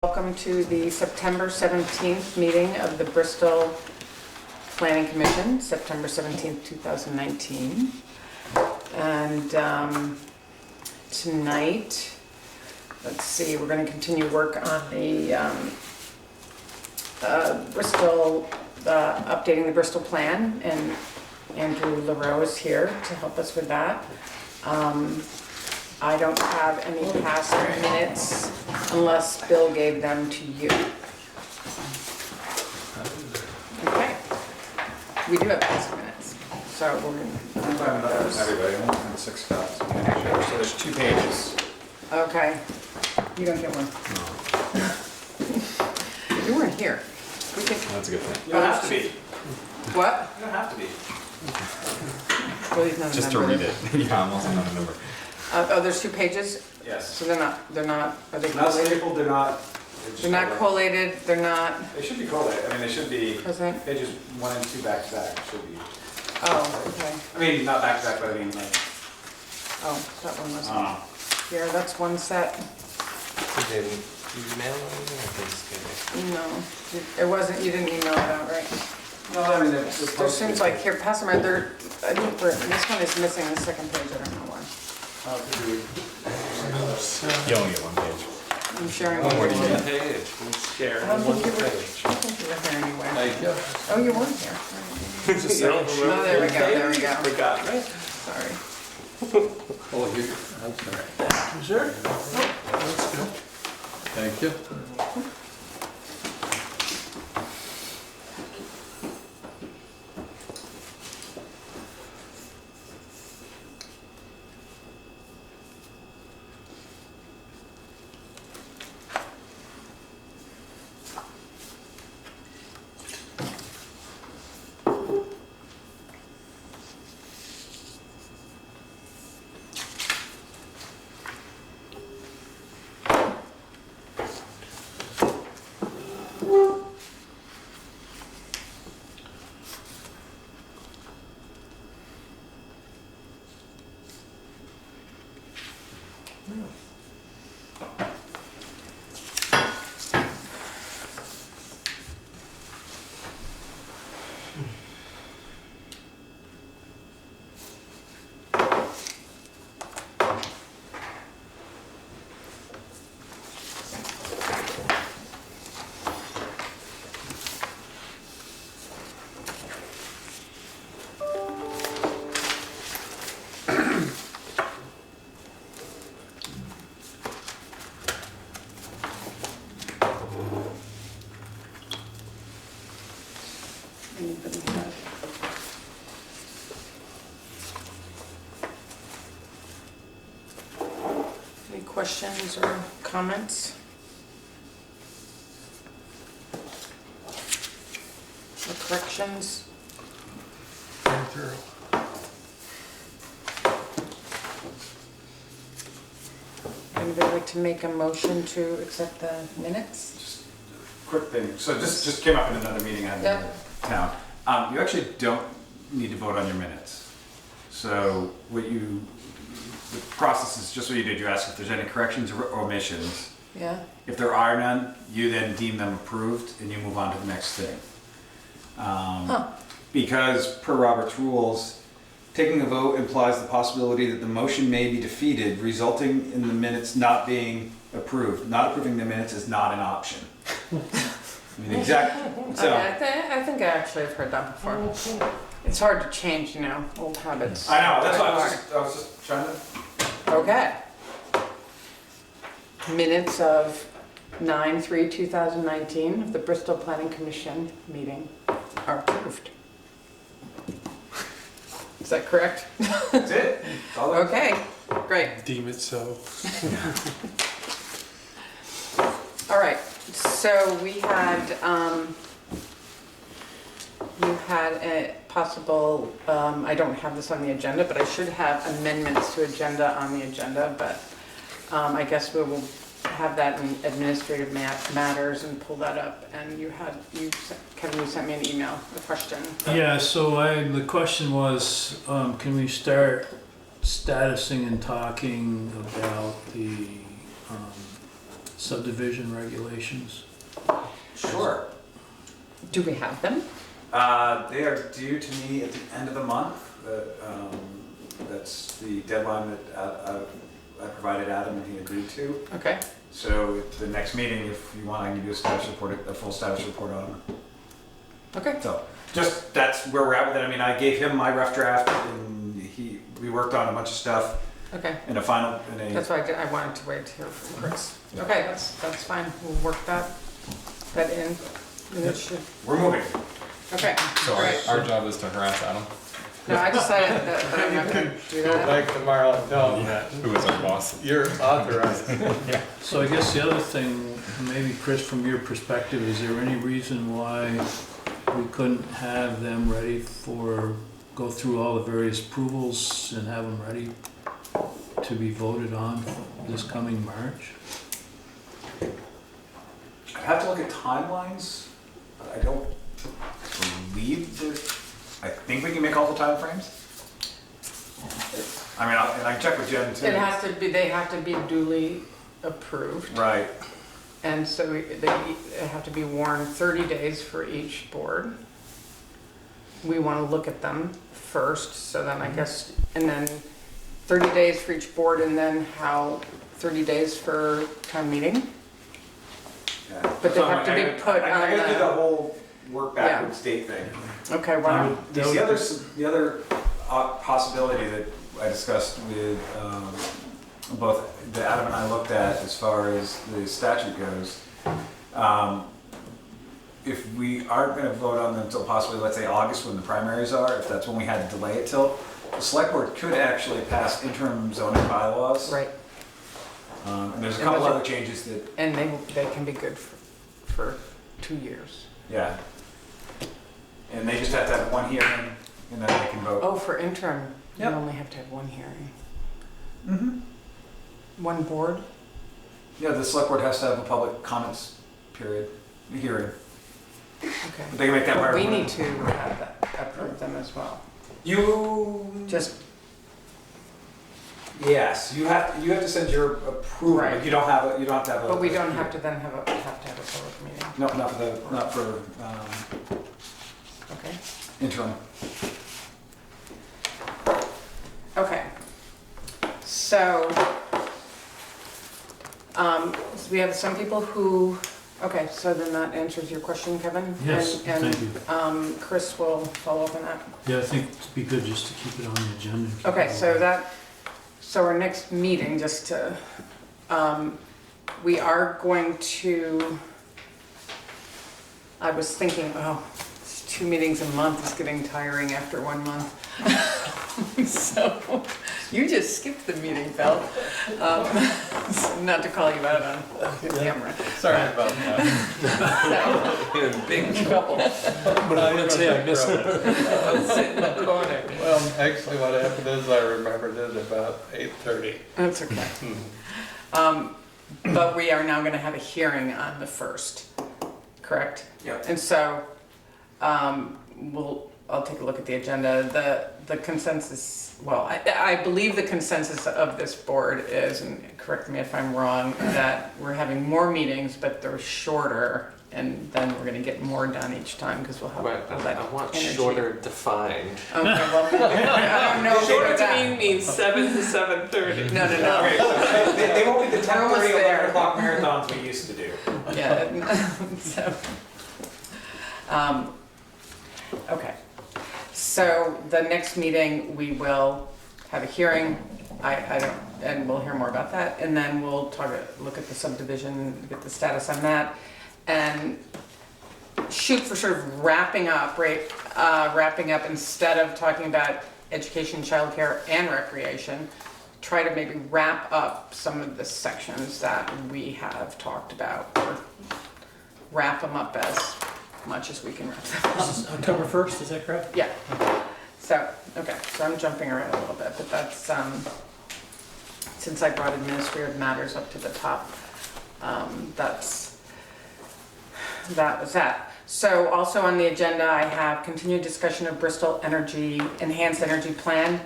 Welcome to the September 17th meeting of the Bristol Planning Commission, September 17th, 2019. And tonight, let's see, we're going to continue work on the updating the Bristol plan, and Andrew LaRoe is here to help us with that. I don't have any past minutes unless Bill gave them to you. Okay. We do have past minutes, so we're going to those. Everybody, I want 6 copies. So there's 2 pages. Okay. You don't get one. You weren't here. We can, That's a good thing. You don't have to be. what? You don't have to be. Well, he's not a Just to member. read it. Yeah, I'm also not a member. Oh, there's 2 pages? Yes. So they're not, are they Not collated? stapled, they're not. They're not collated, they're not They should be collated. I mean, they should be present? pages 1 and 2 back to back. Should be. Oh, okay. I mean, not back to back, but I mean, like. Oh, that one wasn't. Uh, Here, that's one set. Did you email it or just No, it wasn't, you didn't email it out, right? no, I mean, they're There supposed to. seems like, here, pass them around, I think this one is missing the second page, I don't know why. Could be. You only get 1 page. I'm sharing. What do you with get? page? Share I don't think one you were, I page. don't think you were here anyway. Thank you. Oh, you weren't here. Just don't Oh, there we go, there we go. Forgot, right? Sorry. Oh, you, I'm sorry. You sure? That's good. Thank you. Anybody have? Any questions or comments? Or corrections? Very thorough. Anybody like to make a motion to accept the minutes? Just quick thing. So this just came up in another meeting I had in Yep. town. You actually don't need to vote on your minutes. So the process is just what you did. You ask if there's any corrections or omissions. Yeah? If there are none, you then deem them approved and you move on to the next thing. Because per Robert's rules, taking a vote implies the possibility that the motion may be defeated, resulting in the minutes not being approved. Not approving the minutes is not an option. I mean, exactly. So I think I actually have heard that before. It's hard to change, old habits. I know. That's why I was just trying to. Okay. Minutes of 9/3/2019 of the Bristol Planning Commission meeting are approved. Is that correct? That's it. That's all that- Okay, great. Deem it so. All right, so we had, you had a possible, I don't have this on the agenda, but I should have amendments to agenda on the agenda, but I guess we will have that in administrative matters and pull that up. And Kevin, you sent me an email, a question. Yeah, so the question was, can we start statusing and talking about the subdivision regulations? Sure. Do we have them? They are due to me at the end of the month. That's the deadline that I provided Adam and he agreed to. Okay, So at the next meeting, if you want, I can do a status report, a full status report on them. okay. So just, that's where we're at with it. I mean, I gave him my rough draft and we worked on a bunch of stuff Okay, in a final, that's why I wanted to wait to hear from Chris. Yeah. Okay, that's fine, we'll work that in. And it should, we're moving. okay, So great. our job is to harass Adam, No, I decided that I'm not gonna do Go that. back tomorrow and tell them that who is our boss. you're authorized. So I guess the other thing, maybe Chris, from your perspective, is there any reason why we couldn't have them ready for, go through all the various approvals and have them ready to be voted on this coming March? I have to look at timelines, but I don't believe that, I think we can make all the timeframes. I mean, and I checked with Jen too. It has to be, they have to be duly approved. Right. And so they have to be warned 30 days for each board. We want to look at them first, so then I guess, and then 30 days for each board, and then 30 days for town meeting? Yeah. But they So have to be put I on gotta do the- the whole work backwards date thing. Okay, why don't, The other possibility that I discussed with both that Adam and I looked at as far as the statute goes, if we aren't going to vote on them until possibly, let's say, August when the primaries are, if that's when we had to delay it till, the select board could actually pass interim zoning bylaws. right, And there's a And couple those are- other changes that, and they can be good for 2 years. yeah. And they just have to have one hearing and then they can vote. Oh, for interim, you Yep. only have to have one hearing. Mm-hmm. One board? Yeah, the select board has to have a public comments period, a hearing. Okay. They can make that part of We it. need to have that, approve them as well. You Just, yes, you have to send your approval. Right. But you don't have to have a. but we don't have to then have a public meeting. No, not for Okay. interim. Okay. So we have some people who, okay, so then that answers your question, Kevin? Yes, And thank you. Chris will follow up on that. Yeah, I think it'd be good just to keep it on the agenda. Okay, so our next meeting, just to, we are going to, I was thinking, oh, it's 2 meetings a month is getting tiring after 1 month. So, you just skipped the meeting, Bill. Not to call you out on camera. Sorry about that. So, In big trouble. But I Let's say I missed it. Sit in the corner. Well, actually what happened is I remembered it about 8:30. That's okay. But we are now gonna have a hearing on the 1st, correct? Yep. And so, I'll take a look at the agenda. The consensus, well, I believe the consensus of this board is, and correct me if I'm wrong, that we're having more meetings, but they're shorter, and then we're gonna get more done each time, because we'll have Right, all that I want energy. shorter defined. Okay, well, I don't know if Shorter we're to that. me means 7 to 7:30. No. Okay, so they won't be the We're almost 10:30, there. 11 o'clock marathons we used to do. Yeah, so, okay. So the next meeting, we will have a hearing, and we'll hear more about that, and then we'll look at the subdivision, get the status on that, and shoot for sort of wrapping up, right? Wrapping up, instead of talking about education, childcare, and recreation, try to maybe wrap up some of the sections that we have talked about, or wrap them up as much as we can wrap them up. This is October 1st, is that correct? Yeah, so, okay, so I'm jumping around a little bit, but that's, since I brought administrative matters up to the top, that was that. So also on the agenda, I have continued discussion of Bristol Enhanced Energy Plan.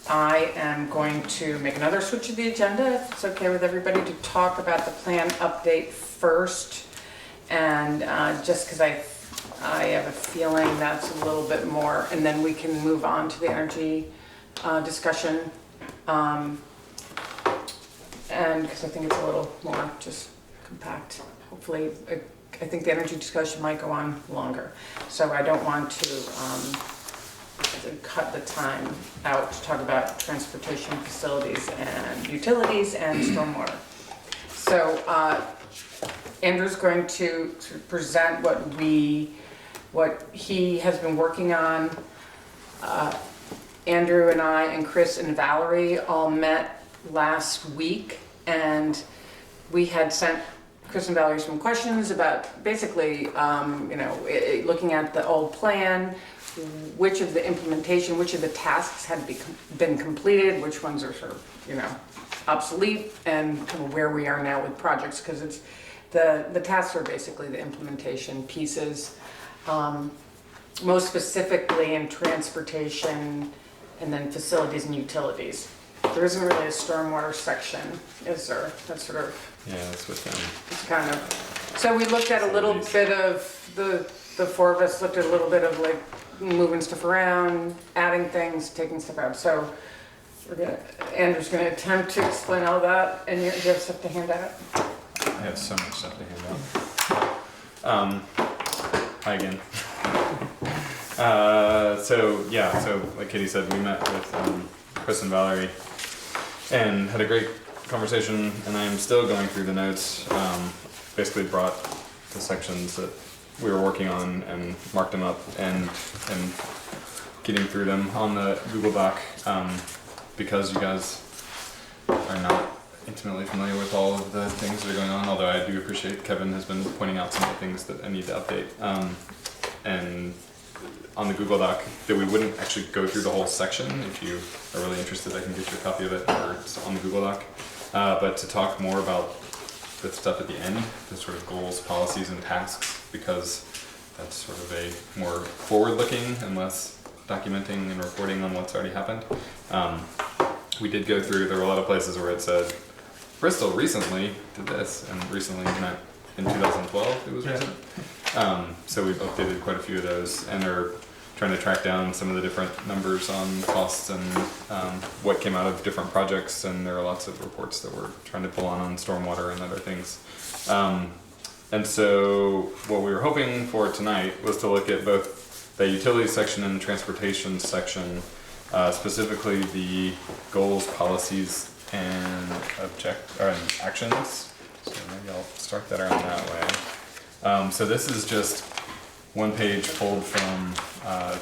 I am going to make another switch to the agenda, if it's okay with everybody, to talk about the plan update first. And just because I have a feeling that's a little bit more, and then we can move on to the energy discussion. And because I think it's a little more just compact. Hopefully, I think the energy discussion might go on longer. So I don't want to cut the time out to talk about transportation facilities and utilities and stormwater. So Andrew's going to sort of present what he has been working on. Andrew and I and Chris and Valerie all met last week, and we had sent Chris and Valerie some questions about basically, looking at the old plan, which of the tasks had been completed, which ones are sort of, obsolete, and kind of where we are now with projects, because it's the tasks are basically the implementation pieces, most specifically in transportation and then facilities and utilities. There isn't really a stormwater section, is there? That's sort of, Yeah, that's with them. it's kind of, so we looked at a little bit of, the four of us looked at a little bit of like moving stuff around, adding things, taking stuff out. So Andrew's gonna attempt to explain all that, and you have stuff to hand out. I have so much stuff to hand out. Hi again. So like Katie said, we met with Chris and Valerie and had a great conversation, and I am still going through the notes. Basically brought the sections that we were working on and marked them up and getting through them on the Google Doc, because you guys are not intimately familiar with all of the things that are going on, although I do appreciate Kevin has been pointing out some of the things that I need to update. And on the Google Doc, that we wouldn't actually go through the whole section. If you are really interested, I can get you a copy of it, or it's on the Google Doc. But to talk more about the stuff at the end, the sort of goals, policies, and tasks, because that's sort of a more forward-looking and less documenting and reporting on what's already happened. We did go through, there were a lot of places where it said, Bristol recently did this, and recently meant in 2012 it was recent. So we've updated quite a few of those, and are trying to track down some of the different numbers on costs and what came out of different projects, and there are lots of reports that we're trying to pull on stormwater and other things. And so what we were hoping for tonight was to look at both the utilities section and the transportation section, specifically the goals, policies, and actions. So maybe I'll start that around that way. So this is just one page pulled from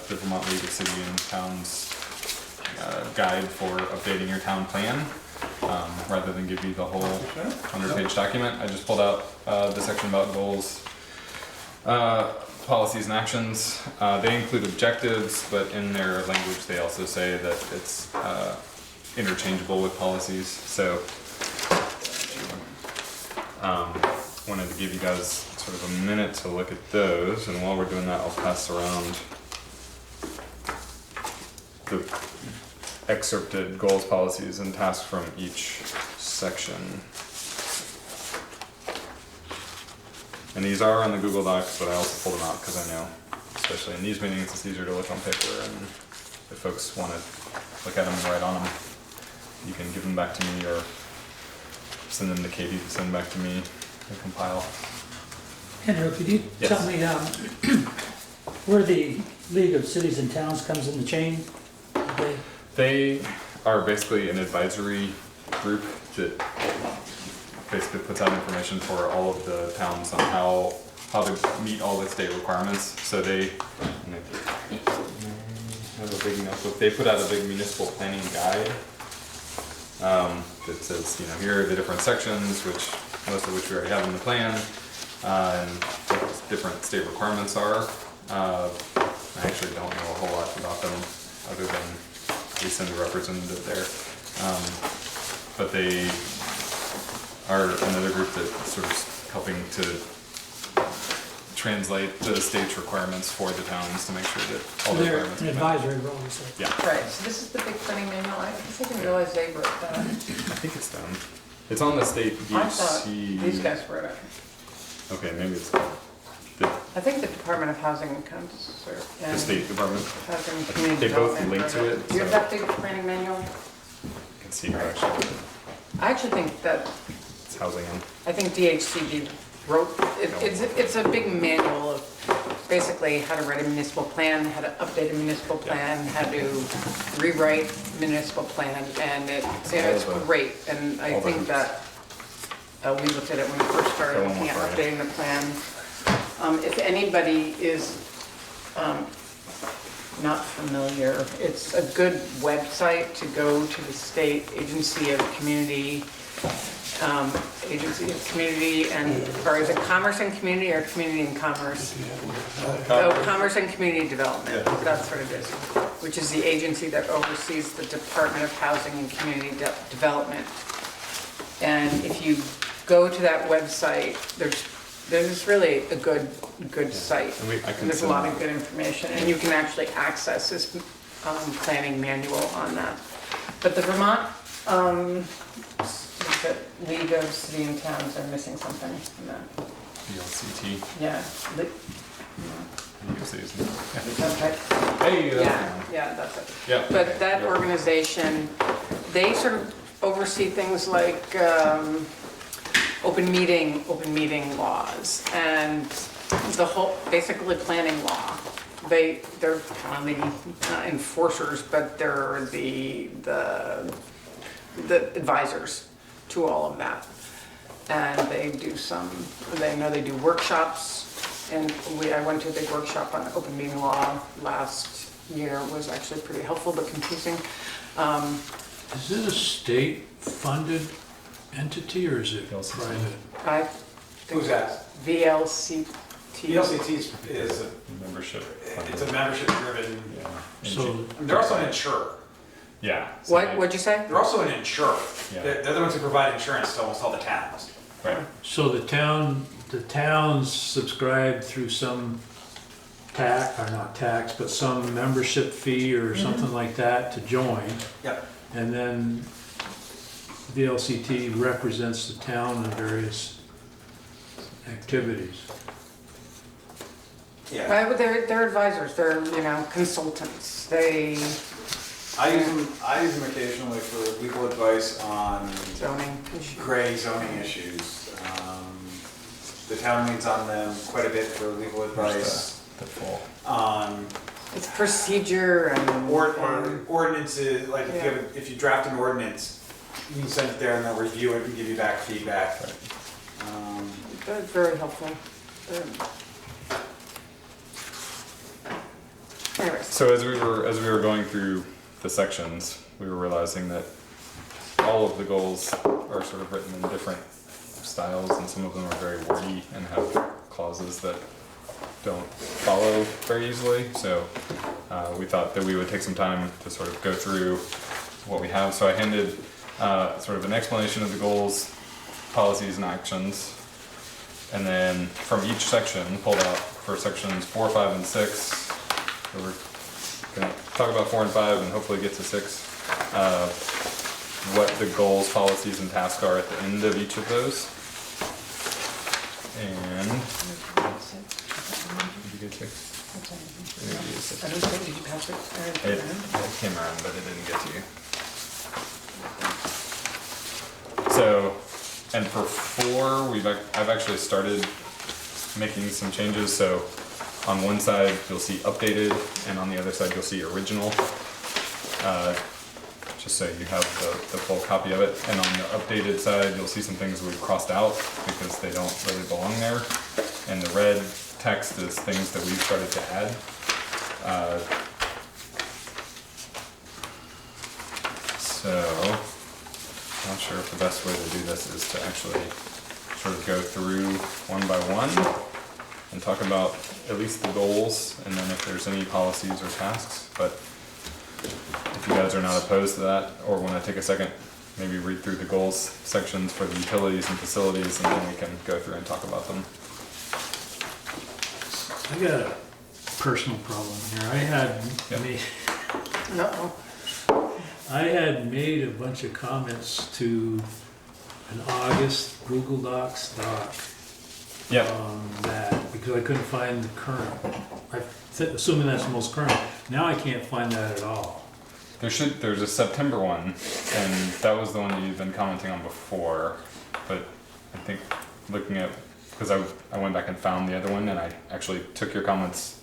the Vermont League of City and Towns guide for updating your town plan. Rather than give you the whole 100-page document, I just pulled out the section about goals, policies, and actions. They include objectives, but in their language they also say that it's interchangeable with policies. So wanted to give you guys sort of a minute to look at those, and while we're doing that, I'll pass around the excerpted goals, policies, and tasks from each section. And these are on the Google Docs, but I also pulled them out because I know, especially in these meetings, it's easier to look on paper, and if folks want to look at them and write on them, you can give them back to me or send them to Katie to send back to me and compile. Andrew, could you Yes. tell me where the League of Cities and Towns comes in the chain? They are basically an advisory group that basically puts out information for all of the towns on how to meet all the state requirements. So they have a big notebook. They put out a big municipal planning guide that says, here are the different sections, most of which we already have in the plan, and what different state requirements are. I actually don't know a whole lot about them other than we send a representative there. But they are another group that's sort of helping to translate the state's requirements for the towns to make sure that all the They're requirements an are met. advisory role, so. Yeah, Right, so this is the big planning manual, I guess I didn't realize they wrote that. I think it's done. It's on the state I thought DHC. these guys wrote it. Okay, maybe it's I think the Department of Housing and the State Department. Housing and I Community think they both Development link to wrote it, Do you have so- that big planning manual? I can see here actually. I actually think that, It's housing in. I think DHCD wrote, it's a big manual of basically how to write a municipal plan, how to update a municipal plan, how to rewrite municipal plan, and it's All the- great. And I all the think that, we looked at it when we first started Go one looking at more for you. updating the plan. If anybody is not familiar, it's a good website to go to the State Agency of Community, or is it Commerce and Community or Community and Commerce? Oh, Commerce and Community Development, that's what it is, which is the agency that oversees the Department of Housing and Community Development. And if you go to that website, there's really a good site. And I can And there's a send lot of good information, and you can actually access this planning manual on that. But the Vermont, the League of City and Towns are missing something from that. VLCT. Yeah. You see his name. Okay. Hey, that's Yeah, the one. yeah, that's it. Yeah. But okay, that yeah. organization, they sort of oversee things like open meeting laws and the whole, basically planning law. They're kind of the enforcers, but they're the advisors to all of that. And they do workshops, and I went to a big workshop on open meeting law last year. It was actually pretty helpful but confusing. Is it a state-funded entity or is it VLCT. private? I think Who's that? VLCT. VLCT is Membership. it's a membership-driven. Yeah. So, They're also an insurer. Yeah. so they- What'd you say? They're also an insurer. Yeah. They're the ones who provide insurance to almost all the towns. Right. so the towns subscribe through some tax, or not tax, but some membership fee or something like that to join. Yep. And then VLCT represents the town in various activities. Yeah. They're advisors, they're, consultants. I use them occasionally for legal advice on Zoning issue. gray zoning issues. The town leans on them quite a bit for legal advice The full. on It's procedure and. ordinances, like Yeah. if you draft an ordinance, you can send it there and they'll review it and give you back feedback. They're very helpful. Anyways, So as we were going through the sections, we were realizing that all of the goals are sort of written in different styles, and some of them are very wordy and have clauses that don't follow very easily. So we thought that we would take some time to sort of go through what we have. So I handed sort of an explanation of the goals, policies, and actions, and then from each section pulled out for sections 4, 5, and 6. So we're gonna talk about 4 and 5 and hopefully get to 6. What the goals, policies, and tasks are at the end of each of those. And did you get 6? Maybe it's 6. I don't think, did you pass it? It came around, but it didn't get to you. So, and for 4, I've actually started making some changes. So, on one side you'll see updated, and on the other side you'll see original. Just so you have the full copy of it. And on the updated side you'll see some things we've crossed out because they don't really belong there. And the red text is things that we've started to add. So, not sure if the best way to do this is to actually sort of go through one by one and talk about at least the goals, and then if there's any policies or tasks. But if you guys are not opposed to that, or want to take a second, maybe read through the goals sections for the utilities and facilities, and then we can go through and talk about them. I got a personal problem here. Yep. No. I had made a bunch of comments to an August Google Docs doc. Yep. That, because I couldn't find the current. Assuming that's the most current. Now I can't find that at all. There's a September one, and that was the one that you've been commenting on before, but I think looking at, because I went back and found the other one, and I actually took your comments,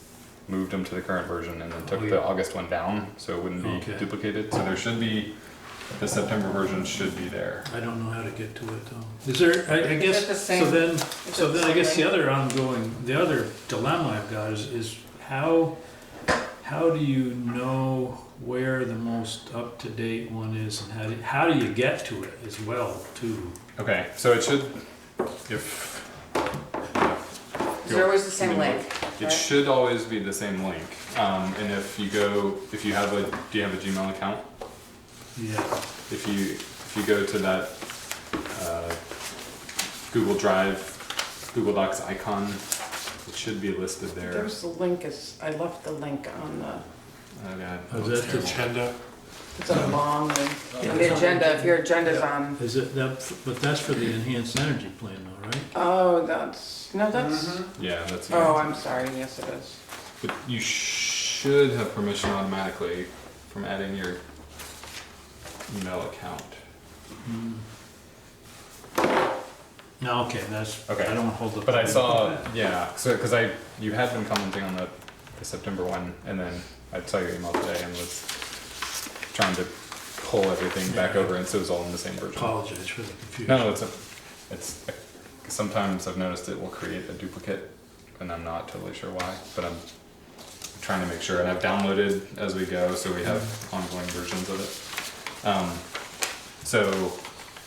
moved them to the current version, and then took Oh, yeah. the August one down, so it wouldn't be Okay. duplicated, so there should be, the September version should be there. I don't know how to get to it though. Is there, I Is guess, it the so same- then, is so it then I the guess the same? the other dilemma I've got is how do you know where the most up-to-date one is, and how do you get to it as well too? Okay, so it should, if. Is there always the same link? It right? should always be the same link, and if you have do you have a Gmail account? Yeah, If you go to that Google Drive, Google Docs icon, it should be listed there. There's the link, I left the link on the, Oh god. Oh, is that the Agenda. it's a long link. Yeah. On the agenda, if your agenda's on, is it that, but that's for the enhanced energy plan though, right? oh, that's, Yeah, that's. oh, I'm sorry, yes it is. But you should have permission automatically from adding your email account. No, okay, that's, Okay. I don't wanna hold up. But I saw, yeah, so because you had been commenting on the September one, and then I saw your email today and was trying to pull everything back Yeah. over, and so it was all in the same version. Apologize for the confusion. No, it's sometimes I've noticed it will create a duplicate, and I'm not totally sure why, but I'm trying to make sure, and I've downloaded as we go, so we have ongoing versions of it. So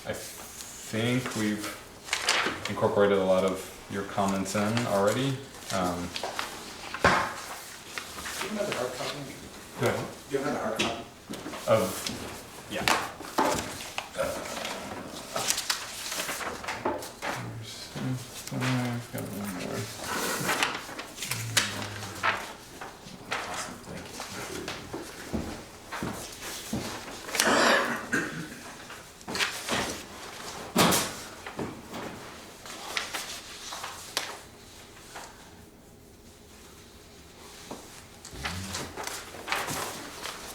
I think we've incorporated a lot of your comments in already. Do you have another hard copy? Go ahead. Do you have another hard copy? Of, yeah. I've got one more.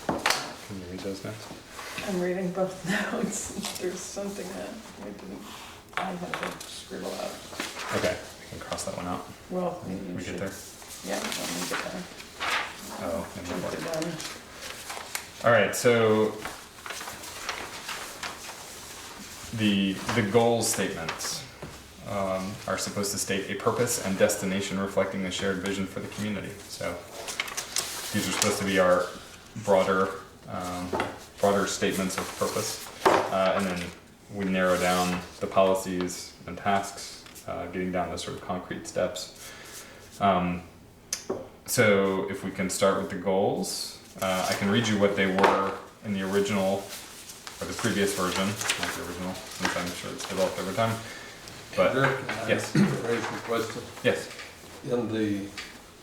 Can you read those notes? I'm reading both notes. There's something that I had to scribble out. Okay, we can cross that one out. Well, maybe you We should. get there. Yeah, let me get there. Oh, and the Jump board. it down. All right, so the goal statements are supposed to state a purpose and destination reflecting the shared vision for the community. So these are supposed to be our broader statements of purpose, and then we narrow down the policies and tasks, getting down to sort of concrete steps. So if we can start with the goals, I can read you what they were in the original, or the previous version, not the original, since I'm sure it's developed over time. But, Rick, can I yes. raise a question? yes, In the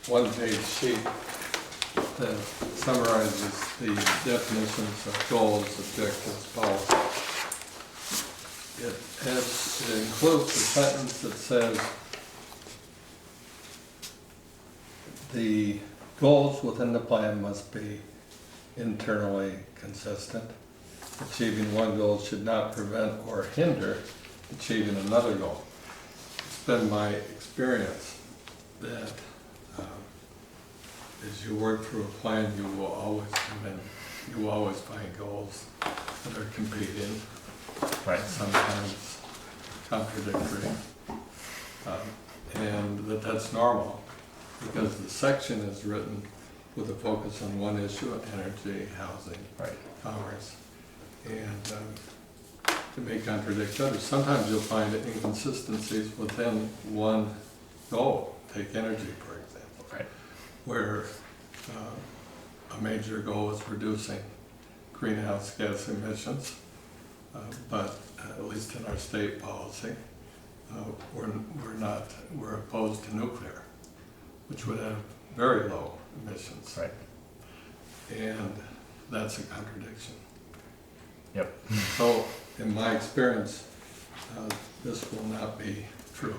one-page sheet that summarizes the definitions of goals, objectives, policies, it includes a sentence that says the goals within the plan must be internally consistent. Achieving one goal should not prevent or hinder achieving another goal. It's been my experience that as you work through a plan, you will always find goals that are competing, right, sometimes contradictory, and that's normal because the section is written with a focus on one issue: energy, housing, right, commerce, and it may contradict others. Sometimes you'll find inconsistencies within one goal. Take energy, for example, right, where a major goal is reducing greenhouse gas emissions, but at least in our state policy, we're opposed to nuclear. which would have very low emissions. Right. And that's a contradiction. Yep. So, in my experience, this will not be true.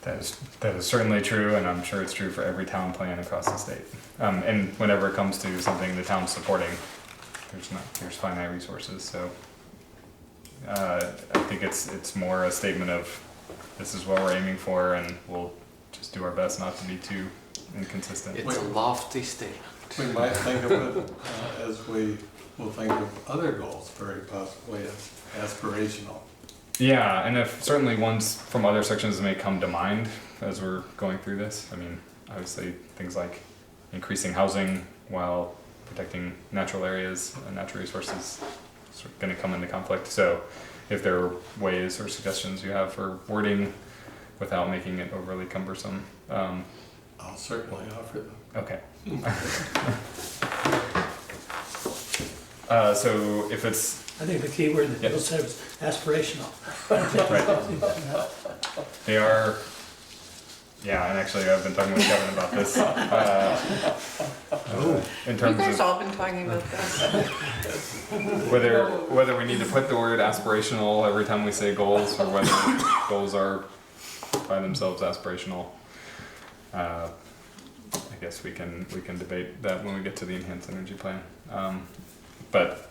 That is certainly true, and I'm sure it's true for every town plan across the state. And whenever it comes to something the town's supporting, there's finite resources. So I think it's more a statement of this is what we're aiming for, and we'll just do our best not to be too inconsistent. It's a lofty statement. We might think of it as we will think of other goals very possibly as aspirational. Yeah, and if certainly ones from other sections may come to mind as we're going through this. I mean, obviously things like increasing housing while protecting natural areas and natural resources are going to come into conflict. So if there are ways or suggestions you have for wording without making it overly cumbersome. I'll certainly offer them. Okay. So if it's I think the key word that Yep. Bill said was aspirational. right, they are. Yeah, and actually I've been talking with Kevin about this. In You terms guys of all been talking about this? whether we need to put the word aspirational every time we say goals, or whether goals are by themselves aspirational. I guess we can debate that when we get to the enhanced energy plan. But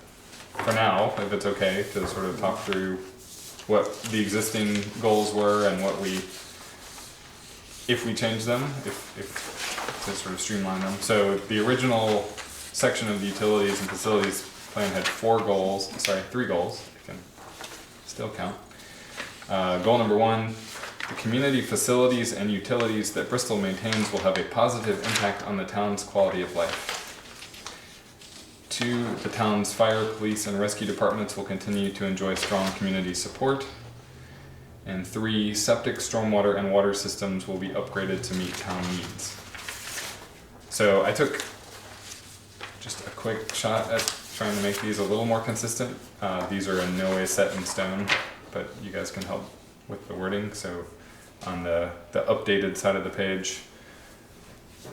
for now, if it's okay to sort of talk through what the existing goals were and what we, if we change them, if to sort of streamline them. So the original section of the utilities and facilities plan had three goals. You can still count. Goal number 1, the community facilities and utilities that Bristol maintains will have a positive impact on the town's quality of life. 2, the town's fire, police, and rescue departments will continue to enjoy strong community support. And 3, septic, stormwater, and water systems will be upgraded to meet town needs. So I took just a quick shot at trying to make these a little more consistent. These are in no way set in stone, but you guys can help with the wording. So on the updated side of the page,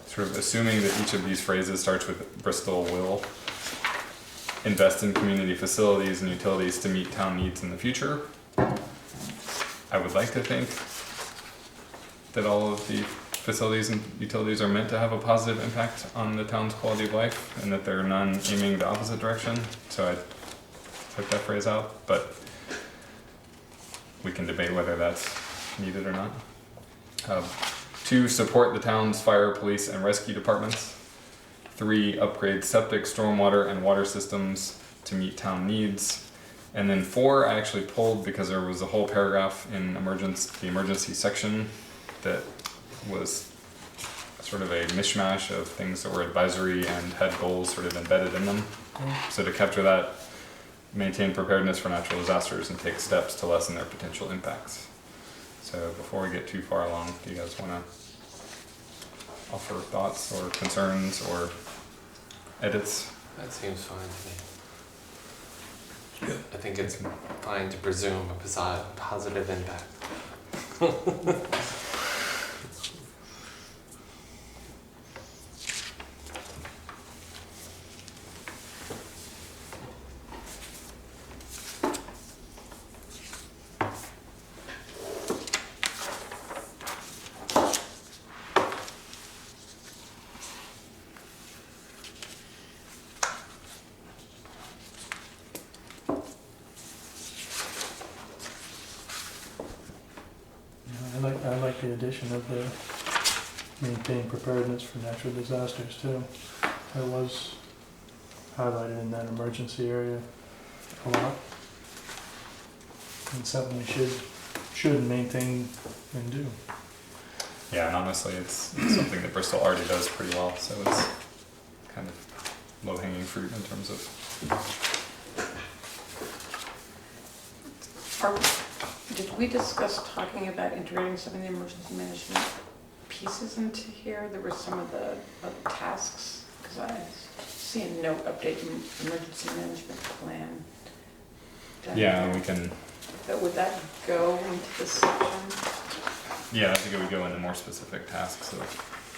sort of assuming that each of these phrases starts with Bristol will invest in community facilities and utilities to meet town needs in the future. I would like to think that all of the facilities and utilities are meant to have a positive impact on the town's quality of life, and that they're none aiming the opposite direction. So I took that phrase out, but we can debate whether that's needed or not. 2, support the town's fire, police, and rescue departments. 3, upgrade septic, stormwater, and water systems to meet town needs. And then 4, I actually pulled because there was a whole paragraph in the emergency section that was sort of a mishmash of things that were advisory and had goals sort of embedded in them. So to capture that, maintain preparedness for natural disasters and take steps to lessen their potential impacts. So before we get too far along, do you guys want to offer thoughts or concerns or edits? That seems fine to me. I think it's fine to presume a positive impact. I like the addition of the maintain preparedness for natural disasters too. That was highlighted in that emergency area a lot. And something we should maintain and do. Yeah, and honestly, it's something that Bristol already does pretty well, so it's kind of low-hanging fruit in terms of. Did we discuss talking about integrating some of the emergency management pieces into here? There were some of the tasks, because I see a note update emergency management plan. Yeah, we can. Would that go into this section? Yeah, I think it would go into more specific tasks, so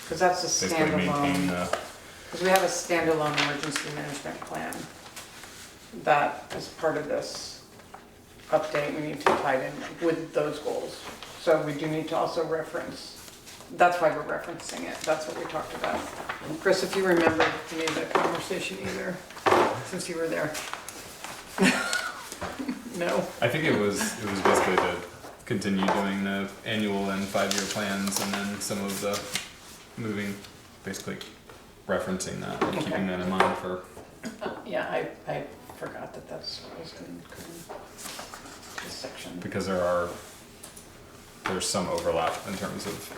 Because that's a basically maintain standalone, the, because we have a standalone emergency management plan that is part of this update. We need to tie it in with those goals. So we do need to also reference, that's why we're referencing it. That's what we talked about. Chris, if you remember any of that conversation either, since you were there. No? I think it was basically to continue doing the annual and 5-year plans and then some of the moving, basically referencing that, and keeping that in mind for, Yeah, I forgot that that's what was in this section. because there's some overlap in terms of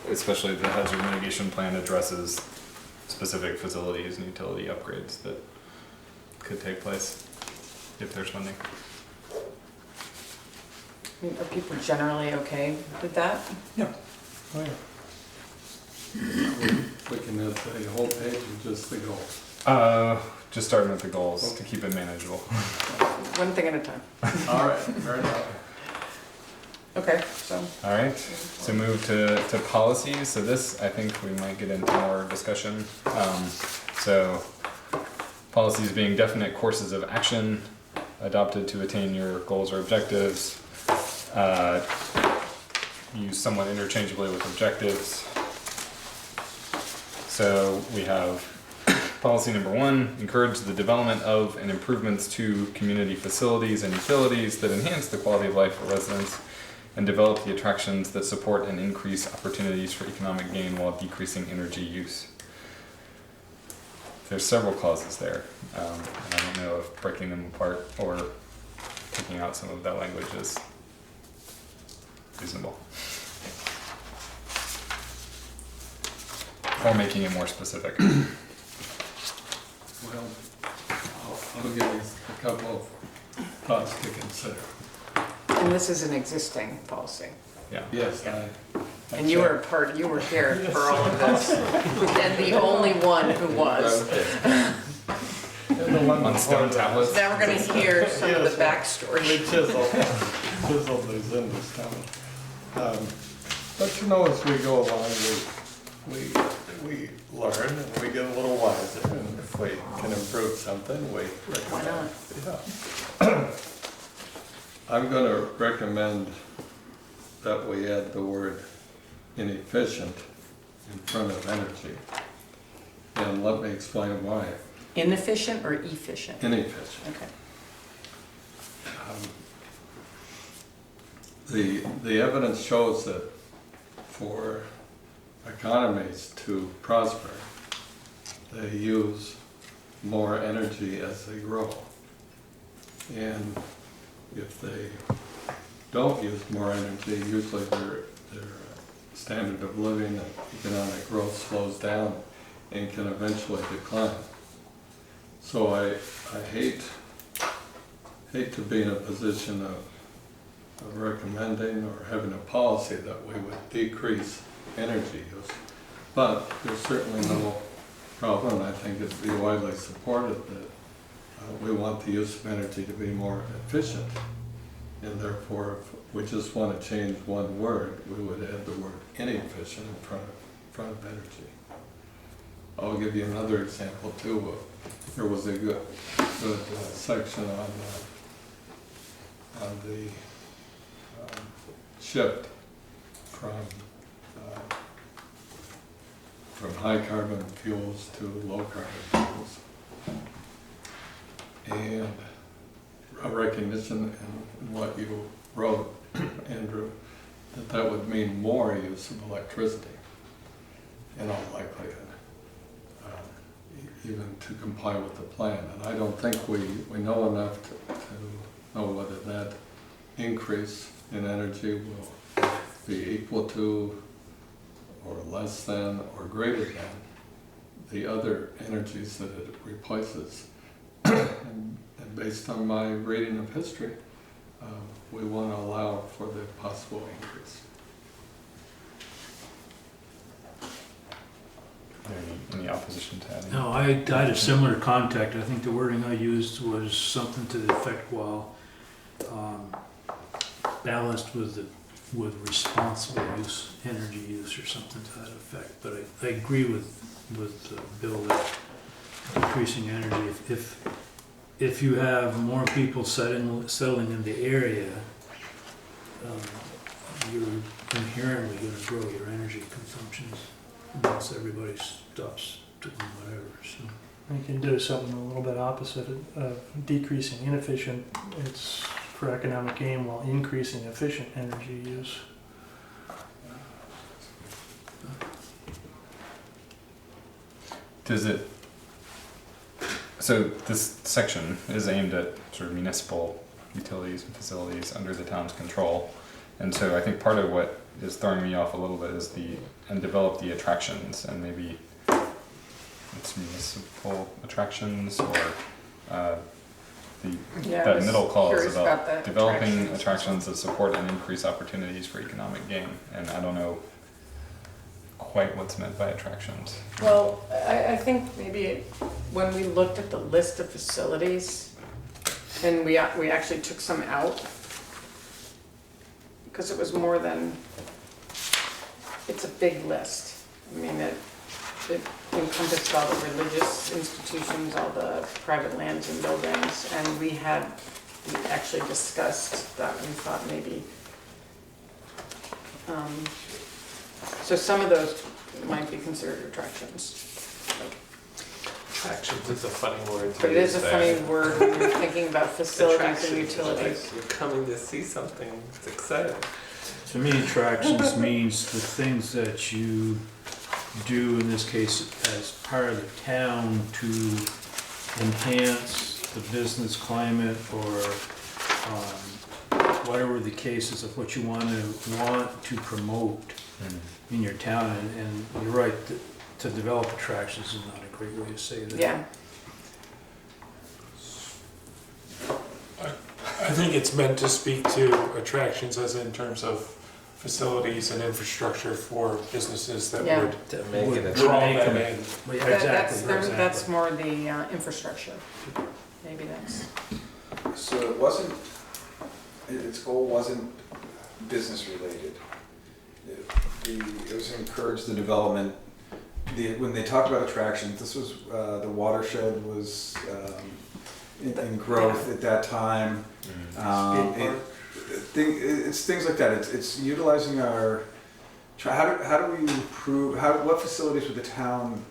especially the hazard mitigation plan addresses specific facilities and utility upgrades that could take place if there's funding. I mean, are people generally okay with that? Oh, yeah. Looking at the whole page and just the goals. Just starting with the goals to keep it manageable. One thing at a time. All right, fair enough. Okay, so. All right, so move to policies. So this, I think we might get into more discussion. So policies being definite courses of action adopted to attain your goals or objectives. Used somewhat interchangeably with objectives. So we have policy number 1, encourage the development of and improvements to community facilities and utilities that enhance the quality of life for residents and develop the attractions that support and increase opportunities for economic gain while decreasing energy use. There's several clauses there, and I don't know if breaking them apart or taking out some of that language is reasonable. Or making it more specific. Well, I'll give you a couple of thoughts to consider. And this is an existing policy. Yeah. Yes, And you were here for all of this. And the only one who was. On stone tablets. Now we're gonna hear some of the backstory. We chisel these in this town. But you know, as we go along, we learn and we get a little wiser. And if we can improve something, we recommend. Why not? Yeah. I'm going to recommend that we add the word inefficient in front of energy. And let me explain why. Inefficient or efficient? Inefficient. Okay. The evidence shows that for economies to prosper, they use more energy as they grow. And if they don't use more energy, usually their standard of living and economic growth slows down and can eventually decline. So I hate to be in a position of recommending or having a policy that we would decrease energy use. But there's certainly no problem, I think it'd be widely supported that we want the use of energy to be more efficient. And therefore, if we just want to change one word, we would add the word inefficient in front of energy. I'll give you another example too. There was a good section on the shift from high carbon fuels to low carbon fuels. And a recognition in what you wrote, Andrew, that would mean more use of electricity in all likelihood, even to comply with the plan. And I don't think we know enough to know whether that increase in energy will be equal to or less than or greater than the other energies that it replaces. And based on my reading of history, we want to allow for the possible increase. Any opposition to adding? No, I had a similar contact. I think the wording I used was something to the effect while balanced with the with responsible use, energy use or something to that effect. But I agree with Bill that increasing energy, if you have more people settling in the area, you're inherently gonna grow your energy consumptions unless everybody stops doing whatever, so. We can do something a little bit opposite of decreasing inefficient, it's for economic gain while increasing efficient energy use. Does it, so this section is aimed at sort of municipal utilities and facilities under the town's control. And so I think part of what is throwing me off a little bit is and develop the attractions, and maybe it's municipal attractions or Yeah, I that was middle clause curious about the developing attractions that support and increase opportunities for economic gain. And I don't know quite what's meant by attractions. Well, I think maybe when we looked at the list of facilities, and we actually took some out, because it was more than, it's a big list. I mean, it encompassed all the religious institutions, all the private lands and buildings, and we actually discussed that we thought maybe, so some of those might be considered attractions. Attractions is a funny word to But it is a use funny there. word when you're thinking about facilities and Attractions is utilities. like you're coming to see something. It's exciting. To me, attractions means the things that you do, in this case, as part of the town to enhance the business climate or whatever the case is of what you want to promote in your town. And you're right, to develop attractions is not a great way to say that. Yeah, I think it's meant to speak to attractions as in terms of facilities and infrastructure for businesses that Yeah. would To make it draw make them them- in. Well, yeah, that's exactly. that's more the infrastructure. Maybe that's, So it wasn't, its goal wasn't business related. It was to encourage the development. When they talked about attractions, this was, the watershed was in growth at that time. It's things like that. It's utilizing our, how do we improve, what facilities would the town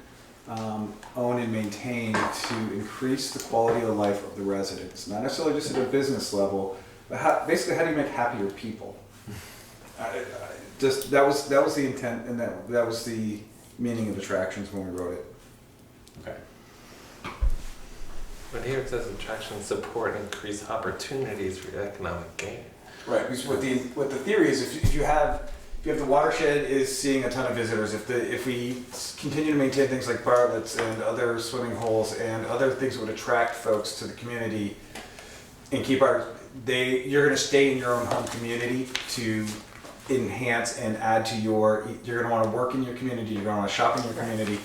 own and maintain to increase the quality of life of the residents? Not necessarily just at a business level, but basically how do you make happier people? That was the intent, and that was the meaning of attractions when we wrote it. Okay. But here it says attractions support and increase opportunities for economic gain. Right, because what the theory is, if you have the watershed is seeing a ton of visitors, if we continue to maintain things like Bartlett's and other swimming holes and other things that would attract folks to the community and keep you're going to stay in your own home community to enhance and add to you're going to want to work in your community, you're going to want to shop in your community.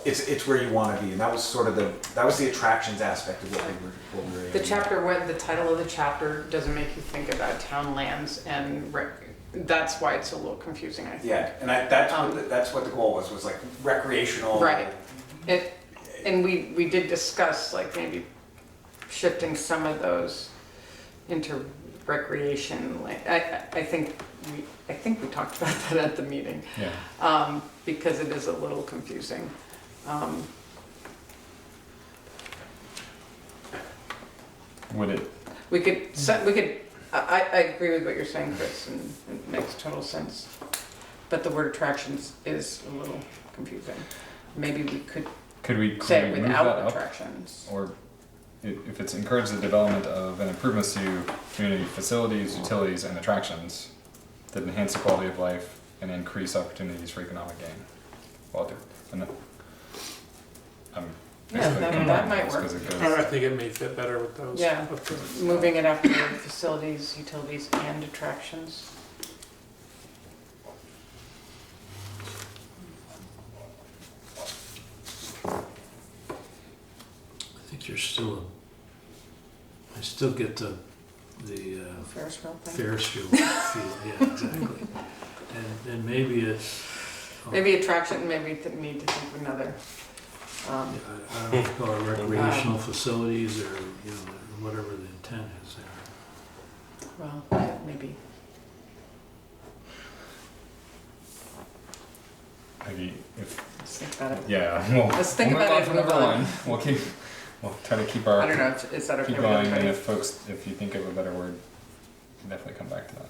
It's where you want to be, and that was sort of the attractions aspect of what we were the chapter, the title of the chapter doesn't make you think about town lands, and that's why it's a little confusing, I think. Yeah, and that's what the goal was like recreational. Right. And we did discuss like maybe shifting some of those into recreation. Like I think we talked about that at the meeting. Yeah. Because it is a little confusing. Would it? We could. I agree with what you're saying, Chris, and it makes total sense. But the word attractions is a little confusing. Maybe we could say it move without that up? attractions. Or if it's encourage the development of and improvements to community facilities, utilities, and attractions that enhance the quality of life and increase opportunities for economic gain. Walter, and then Yeah, that might work. I think it may fit better with those. Yeah. with the- Moving it after facilities, utilities, and attractions. I think I still get the Ferris wheel thing. Ferris wheel feel, yeah, exactly. And maybe it's. Maybe attraction, maybe need to think of another. Yeah, I don't know if you call it recreational facilities or, you know, whatever the intent is there. Well, yeah, maybe. Maybe if, Let's think about it. yeah, we'll, Let's think we'll move about on it to and move number on. one. We'll try to keep our, I don't know, is that okay keep with going, and everybody? if you think of a better word, definitely come back to that.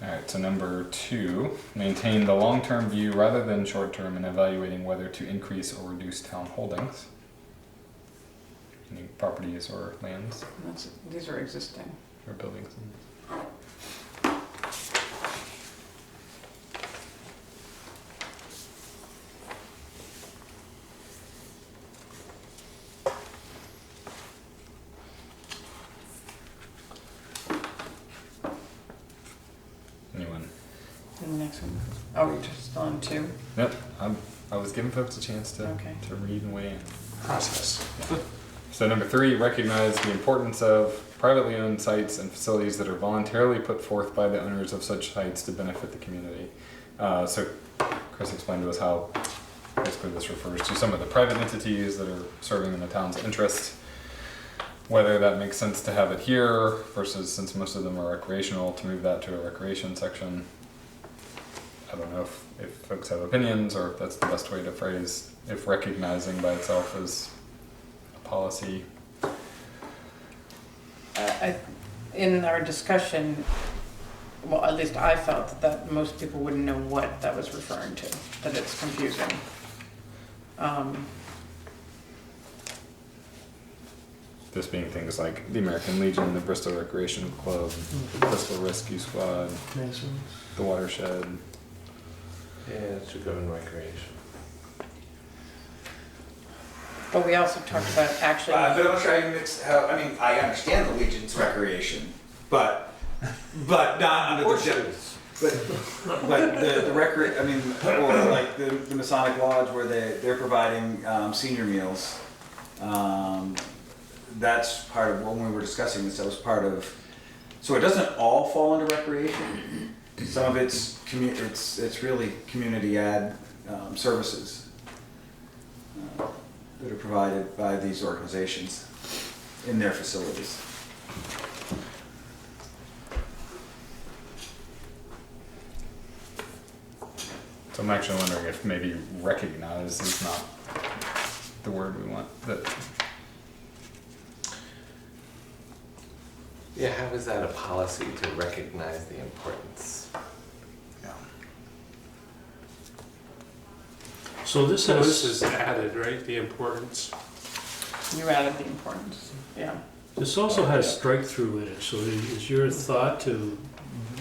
Alright, so number 2, maintain the long-term view rather than short-term in evaluating whether to increase or reduce town holdings. Any properties or lands These are existing. or buildings. Anyone? And the next one. Oh, we're just on 2? Yep, I was giving folks a chance to Okay. read and weigh in. Process. So number 3, recognize the importance of privately owned sites and facilities that are voluntarily put forth by the owners of such sites to benefit the community. So Chris explained to us how basically this refers to some of the private entities that are serving in the town's interest. Whether that makes sense to have it here versus, since most of them are recreational, to move that to a recreation section. I don't know if folks have opinions or if that's the best way to phrase, if recognizing by itself is a policy. In our discussion, well, at least I felt that most people wouldn't know what that was referring to, that it's confusing. This being things like the American Legion, the Bristol Recreation Club, the Bristol Rescue Squad, Masons. the Watershed. Yeah, it should go in recreation. But we also talked about actually. But I'm not sure how you mix, I mean, I understand the Legion's recreation, but not under the Horseshoes. But the I mean, or like the Masonic Lodge where they're providing senior meals. That's part of, when we were discussing this, that was part of, so it doesn't all fall under recreation. Some of it's really community services that are provided by these organizations in their facilities. So I'm actually wondering if maybe recognize is not the word we want. Yeah, how is that a policy to recognize the importance? So this So this has, is added, right, the importance? You added the importance, yeah. this also has strike through in it, so is your thought to,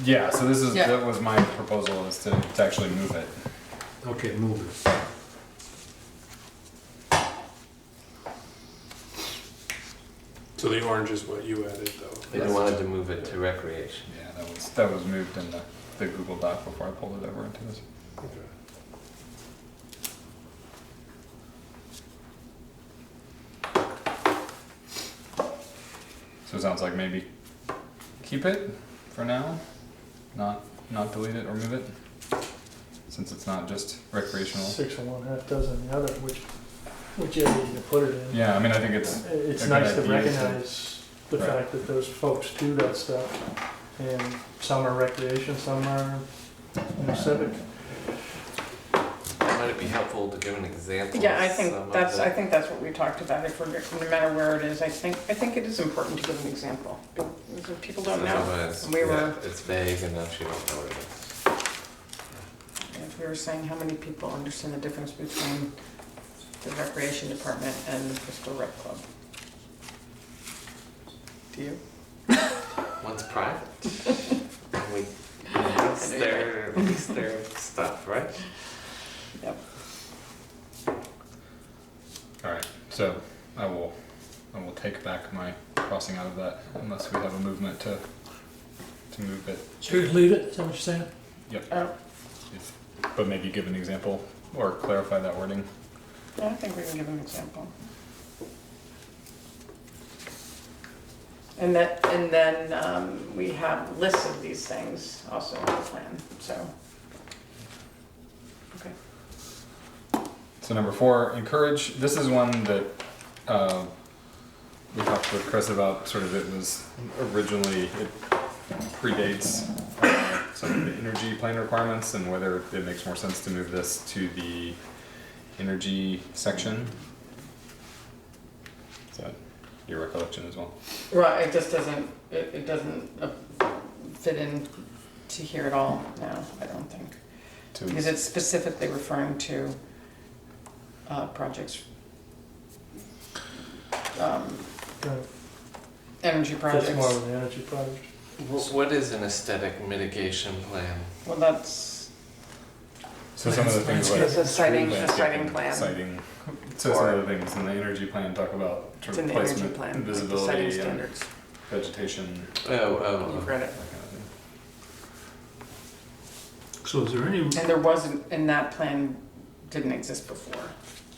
Yeah, so this is, Yeah. that was my proposal, is to actually move it. okay, move it. So the orange is what you added though. They wanted to move it to recreation. Yeah, that was moved in the Google Doc before I pulled it over into this. So it sounds like maybe keep it for now, not delete it or move it, since it's not just recreational. 6 of one, half dozen the other, which area you put it in. Yeah, I mean, I think it's It's a good nice to idea recognize the Right. fact that those folks do that stuff. And some are recreation, some are civic. Might it be helpful to give an example? Yeah, I of think some of that's, the- I think that's what we talked about, if we're, no matter where it is, I think it is important to give an example. Because people don't know. Otherwise, And we were, it's vague enough, you don't know what it is. if we were saying how many people understand the difference between the recreation department and the Bristol Rec Club. Do you? One's private. And we lease their stuff, right? Yep. Alright, so I will take back my crossing out of that unless we have a movement to move it. So you leave it, is that what you're saying? Oh, But maybe give an example or clarify that wording. yeah, I think we can give an example. And then we have lists of these things also on the plan, so. Okay. So number 4, encourage. This is one that we talked with Chris about. Sort of, it was originally, it predates some of the energy plan requirements, and whether it makes more sense to move this to the energy section. Is that your recollection as well? Right, it just doesn't, it doesn't fit in to here at all now, I don't think. Because it's specifically referring to projects, energy Fits projects. more with the energy project. What is an aesthetic mitigation plan? Well, that's, So some of the things like it's a siting landscaping, plan. siting. So some of the things in the energy plan talk about It's sort in of the energy placement, plan, like the visibility, siting and standards. vegetation, Oh, You've read it. that kind of thing. So is there any, And there wasn't, in that plan, didn't exist before.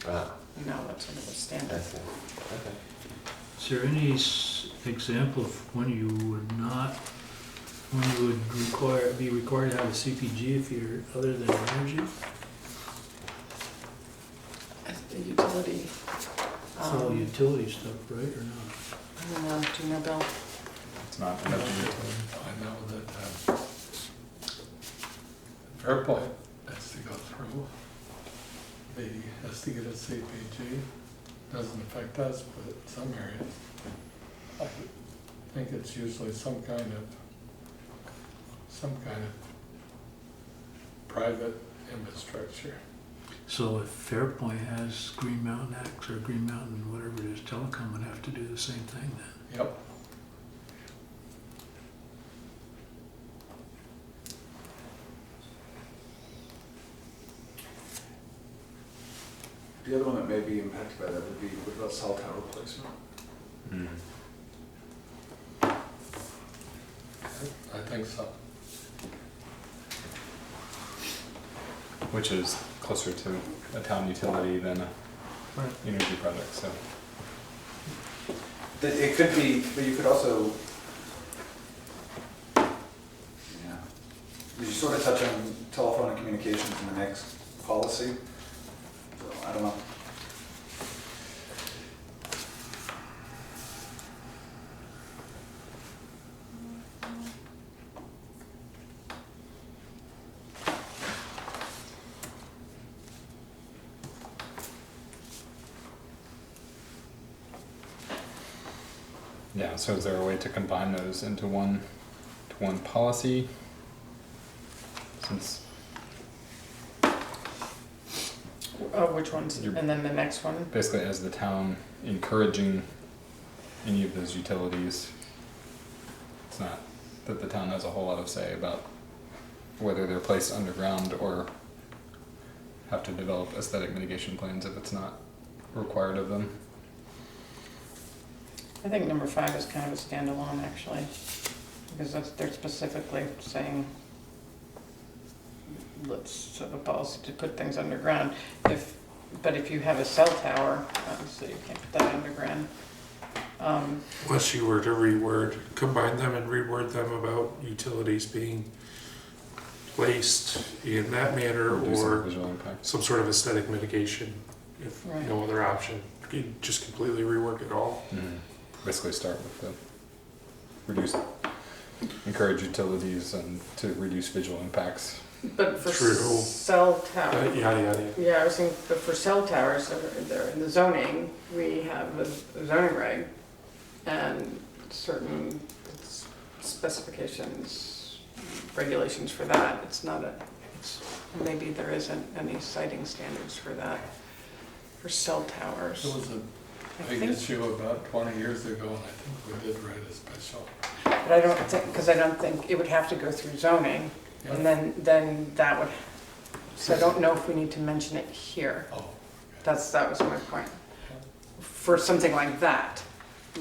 Ah, No, that's sort of a I standard. see. Okay. is there any example of when you would not, when you would be required to have a CPG if you're other than energy? The utility. It's all utility stuff, right, or not? I don't know, do you know, Bill? It's not energy utility. I know that Fairpoint has to go through, has to get a CPG. Doesn't affect us, but some areas. I think it's usually some kind of private infrastructure. So if Fairpoint has Green Mountain X or Green Mountain, whatever it is, Telecom would have to do the same thing then. Yep. The other one that may be impacted by that would be, what about cell tower placement? Mm. I think so. Which is closer to a town utility than a Right. energy project, so. It could be, but you could also, yeah. You sort of touch on telephone and communications in the next policy. So, I don't know. Yeah, so is there a way to combine those into one policy? Since Which ones? You're- And then the next one? basically as the town encouraging any of those utilities, it's not that the town has a whole lot of say about whether they're placed underground or have to develop aesthetic mitigation plans if it's not required of them. I think number 5 is kind of a standalone, actually, because they're specifically saying, let's have a policy to put things underground. But if you have a cell tower, obviously you can't put that underground. Unless you were to combine them and reword them about utilities being placed in that manner, Reduce the or visual impact. some sort of aesthetic mitigation, if Right. no other option. You could just completely rework it all. Basically start with encourage utilities and to reduce visual impacts. But for True. cell towers, Yada, yada. yeah, I was thinking, but for cell towers, they're in the zoning, we have a zoning reg and certain specifications, regulations for that. It's not maybe there isn't any siting standards for that, for cell towers. There was a I big think, issue about 20 years ago, and I think we did write a special. but I don't think, because I don't think, it would have to go through zoning, and then that would, so I don't know if we need to mention it here. Oh, That was my point. For something like that,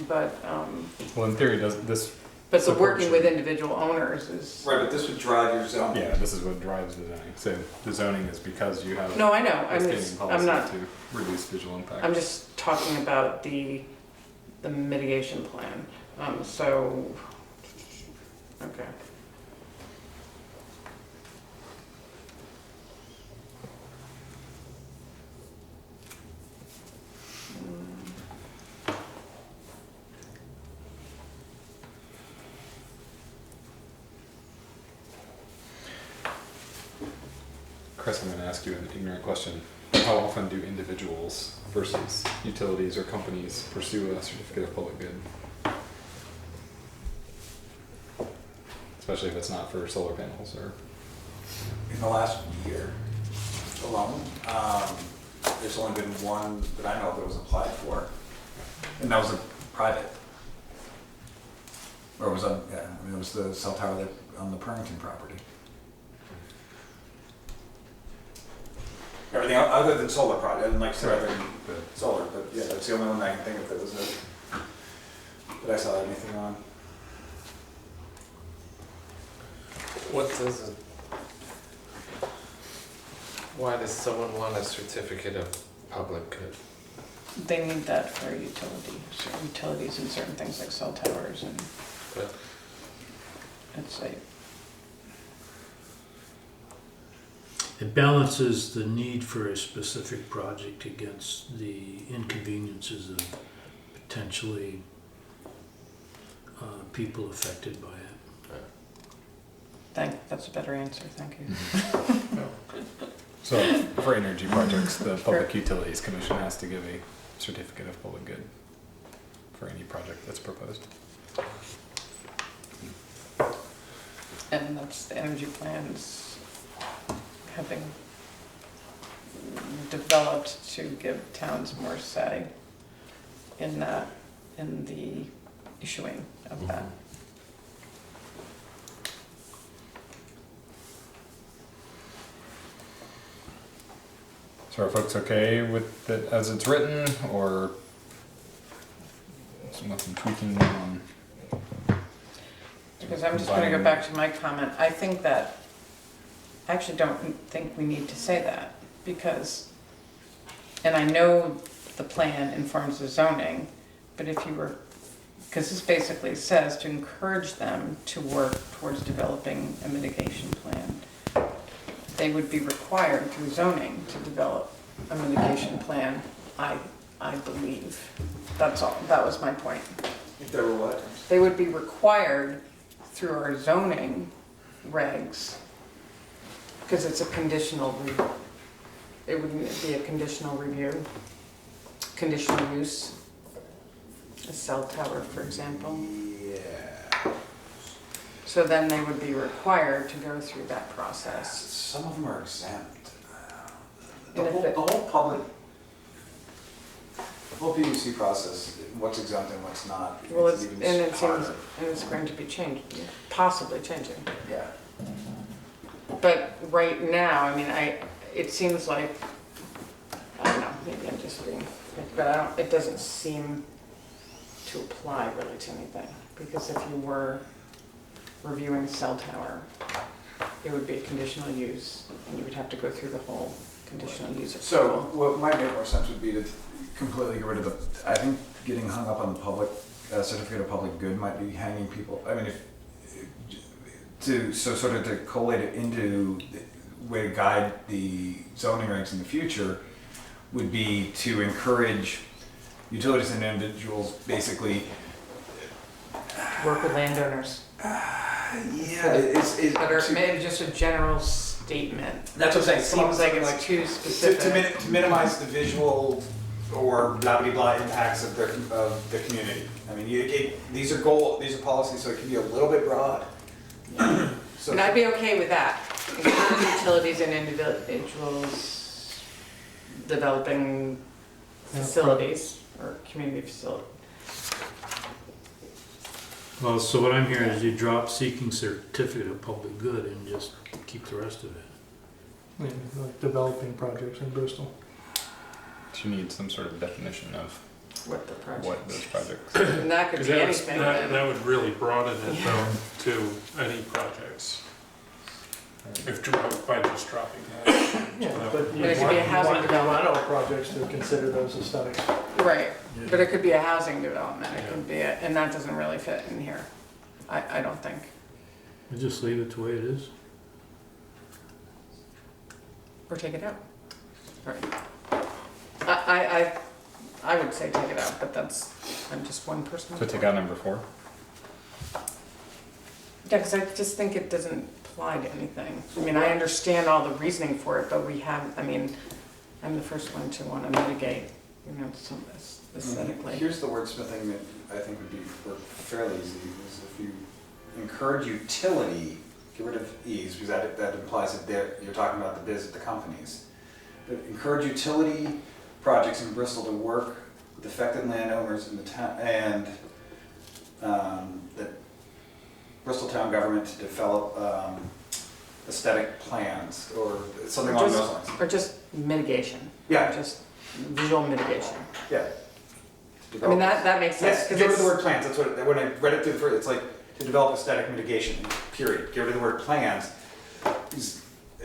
but Well, in theory, does this, the Support working with should- individual owners is. Right, but this would drive your zone. yeah, this is what drives the zoning. So the zoning is because you have No, I know, a I'm standing not, policy to reduce visual impact. I'm just talking about the mitigation plan. So, okay. Chris, I'm gonna ask you an ignorant question. How often do individuals versus utilities or companies pursue a certificate of public good? Especially if it's not for solar panels or... In the last year alone, there's only been one that I know that was applied for, and that was a private. Or it was on, yeah, I mean, it was the cell tower that, on the Purrington property. Everything other than solar project, and like I said, other than solar, but yeah, that's the only one I can think of that was that I saw anything on. What does it, why does someone want a certificate of public good? They need that for certain utilities and certain things like cell towers and But it's like, It balances the need for a specific project against the inconveniences of potentially people affected by it. that's a better answer, thank you. So for energy projects, the Public Utilities Commission has to give a certificate of public good for any project that's proposed. And that's the energy plans having developed to give towns more say in that, in the issuing of that. So are folks okay with it as it's written, or some tweaking on? Because I'm just gonna go back to my comment, I think that, I actually don't think we need to say that, because, and I know the plan informs the zoning, but if you were, because this basically says to encourage them to work towards developing a mitigation plan. They would be required through zoning to develop a mitigation plan, I believe. That's all, that was my point. If there were what? They would be required through our zoning regs, because it's a conditional it would be a conditional review, conditional use, a cell tower, for example. Yeah. So then they would be required to go through that process. Some of them are exempt. And if it- The whole PUC process, what's exempt and what's not. Well, it's and even it seems, harder. and it's going to be changed, possibly changing. Yeah. But right now, I mean, it seems like, I don't know, maybe I'm just being, but it doesn't seem to apply really to anything. Because if you were reviewing a cell tower, it would be a conditional use, and you would have to go through the whole conditional use So approval. what might make more sense would be to completely get rid of the, I think getting hung up on the public, certificate of public good might be hanging people, I mean, sort of to collate it into the way to guide the zoning regs in the future would be to encourage utilities and individuals basically. Work with landowners. Yeah, it's. But or maybe just a general statement. That's what I'm saying. It seems like it's too specific. To minimize the visual or blah blah blah impacts of the community. I mean, these are policies, so it can be a little bit broad. So, And I'd be okay with that. Encourage utilities and individuals developing facilities or community facilities. Well, so what I'm hearing is you drop seeking certificate of public good and just keep the rest of it. I mean, like developing projects in Bristol. You need some sort of definition of What the project. what those projects. And that could be anything. then. That would really broaden it though to any projects. If by just dropping that. Yeah, but But it could be a housing you want development. our projects to consider those aesthetics. Right, Yeah. but it could be a housing development, it Yeah. could be, and that doesn't really fit in here. I don't think. We just leave it the way it is. Or take it out. Right. I would say take it out, but that's, I'm just one person. So take out number 4. Yeah, because I just think it doesn't apply to anything. I mean, I understand all the reasoning for it, but we have, I mean, I'm the first one to want to mitigate, you know, some aesthetically. Here's the wordsmithing that I think would be work fairly easy, is if you encourage utility, get rid of ease, because that implies that you're talking about the biz at the companies. But encourage utility projects in Bristol to work with affected landowners in the town, and that Bristol town government to develop aesthetic plans, or something along those lines. Or just mitigation. Yeah. Just visual mitigation. Yeah. I mean, that makes sense. Yes, 'cause get rid of it's- the word plans, that's what, when I read it through the first, it's like, to develop aesthetic mitigation, period. Get rid of the word plans. Because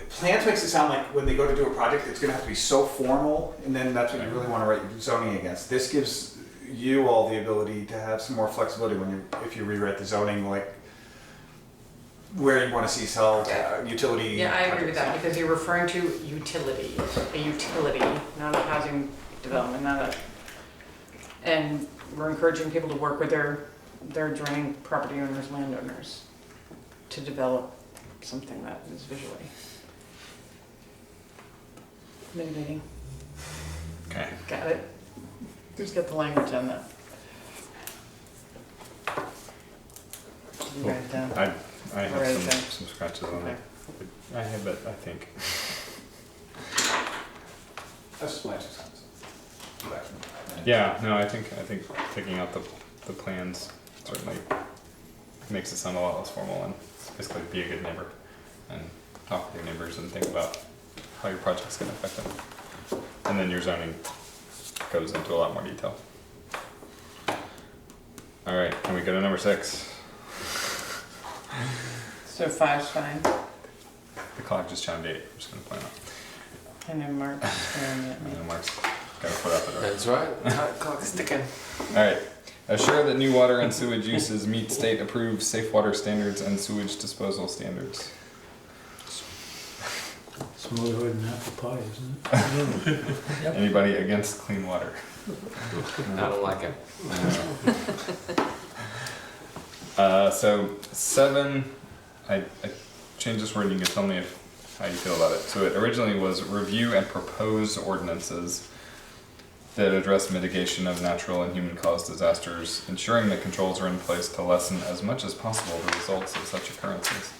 plans makes it sound like when they go to do a project, it's gonna have to be so formal, and then that's what you really wanna write zoning against. This gives you all the ability to have some more flexibility when if you rewrite the zoning, like, where you wanna see cell, utility. Yeah, I agree with that, projects. because you're referring to utility, a utility, not a housing development, not a, and we're encouraging people to work with their adjoining property owners, landowners, to develop something that is visually mitigating. Okay. Got it? Just get the language on that. You write it down. I have Write it down. some scratches on Okay. it. I have it, I think. That's just my 2 cents. Yeah, no, I think taking out the plans certainly makes it sound a lot less formal, and basically be a good neighbor and talk to your neighbors and think about how your project's gonna affect them. And then your zoning goes into a lot more detail. All right, can we go to number 6? So 5's fine, The clock just chimed 8, I'm just gonna point out. and then Mark's staring at I me. know Mark's gotta put up the door. That's right. Time clock's ticking. All right. Assure that new water and sewage uses meet state-approved safe water standards and sewage disposal standards. Smoother than apple pie, isn't it? Anybody against clean water? I don't like it. So 7, I changed this word. You can tell me how you feel about it. So it originally was review and propose ordinances that address mitigation of natural and human-caused disasters, ensuring that controls are in place to lessen as much as possible the results of such occurrences.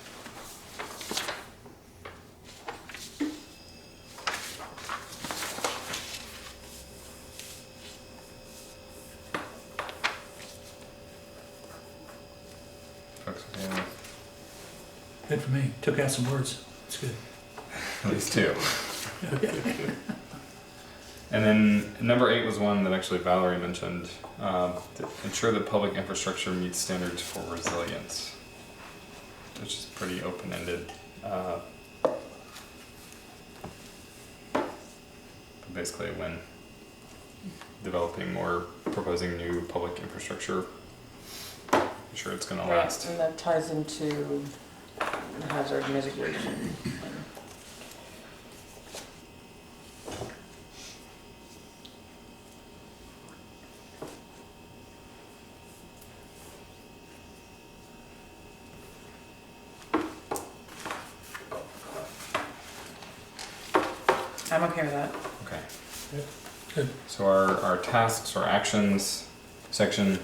Folks, yeah, Good for me. Took out some words. It's good. at least 2. And then number 8 was one that actually Valerie mentioned, to ensure that public infrastructure meets standards for resilience, which is pretty open-ended. Basically, when developing or proposing new public infrastructure, ensure it's going to Right, last. and that ties into hazard mitigation. I'm okay with that. Okay. Good. So our tasks or actions section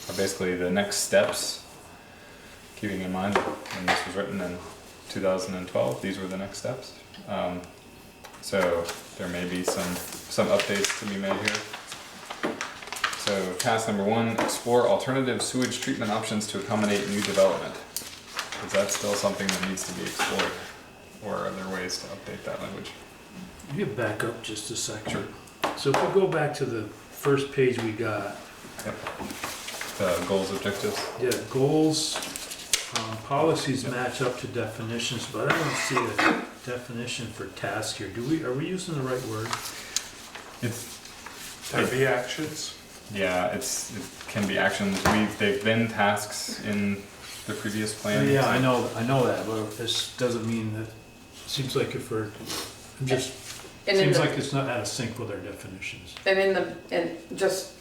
are basically the next steps, keeping in mind when this was written in 2012, these were the next steps. So there may be some updates to be made here. So task number 1, explore alternative sewage treatment options to accommodate new development. Is that still something that needs to be explored? Or are there ways to update that language? You back up just a second. Sure. So if we go back to the first page we got, Yep. The goals, objectives. yeah, goals, policies match up to definitions, but I don't see a definition for task here. Are we using the right word? It's That'd be actions. Yeah, it can be actions. They've been tasks in the previous plan. Yeah, so- I know that, but this doesn't mean that, seems like if we're, just, And in seems the, like it's not out of sync with our definitions. and just,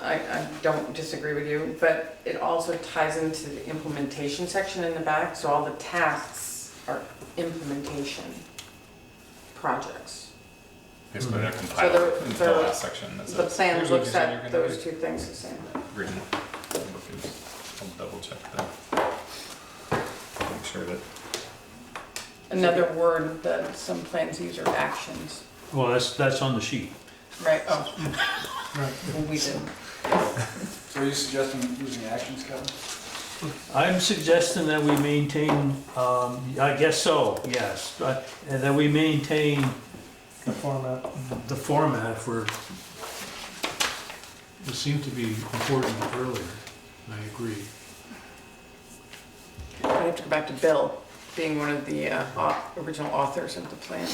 I don't disagree with you, but it also ties into the implementation section in the back, so all the tasks are implementation projects. Basically, they're So compiled they're- into the they're- last section that The says. plan "Here's what looks you said you're at gonna those do." two things the same. Green. I'll double check that. Make sure that. Another word that some plans use are actions. Well, that's on the sheet. Right, oh. Right. We did. So are you suggesting using actions, Kevin? I'm suggesting that we maintain, I guess so, yes, and that we maintain The format. the format for, it seemed to be important earlier, and I agree. I have to go back to Bill, being one of the original authors of the plan.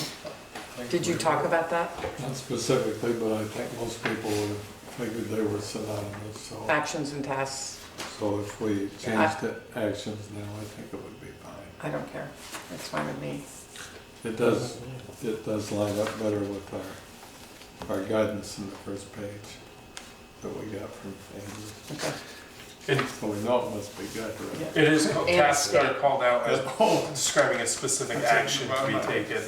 Did you talk about that? Not specifically, but I think most people would have figured they were synonymous, so. Actions and tasks, So if we changed it actions now, I think it would be fine. I don't care. It's fine with me. It does line up better with our guidance in the first page that we got from Andrew. Okay. So we know it must be good, right? Yeah. It is, And- tasks yeah. are called out as describing a specific action to be taken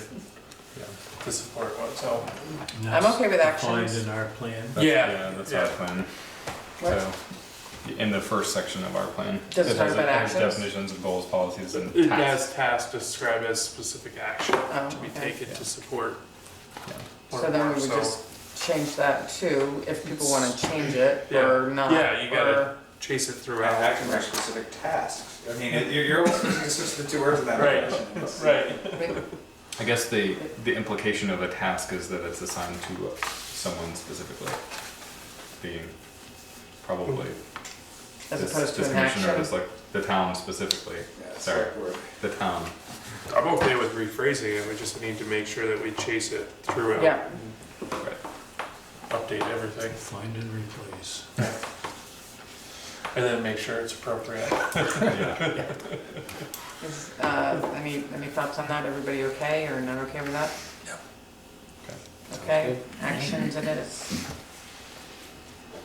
to support what, so. And I'm that's okay with defined actions. in our plan. Yeah, That's yeah. our plan. What? So, in the first section of our plan. Does it talk has about has actions? definitions of goals, policies, and It tasks. has tasks described as specific action Oh, to be okay. taken to support. So then we would So- just change that too, if people want to change it Yeah. or not. Yeah, you gotta- or- Chase it Around throughout. actions are specific tasks. I mean, you're almost switch the two words in that. Right. definition. Right. I mean, I guess the implication of a task is that it's assigned to someone specifically, being probably As this opposed to an commissioner action. is like the town specifically, Yeah, it's Sorry. like we're- the town. I'm okay with rephrasing it, we just need to make sure that we chase it throughout. Yeah. and Right. Update everything, Find and replace. and then make sure it's appropriate. Yeah. Is, any thoughts on that? Everybody okay or not okay with that? Okay, actions it is.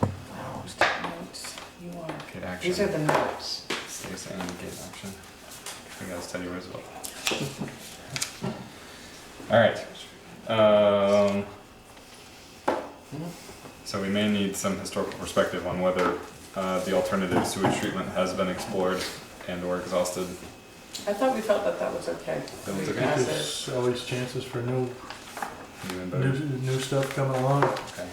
Wow, who's taking notes? You are. Get action. These are the notes. Stay saying get action. I think I'll tell you as well. All right. So we may need some historical perspective on whether the alternative sewage treatment has been explored and or exhausted. I thought we felt that that was okay. That was We okay? passed it. There's always chances for new Even better. new stuff coming along. Okay.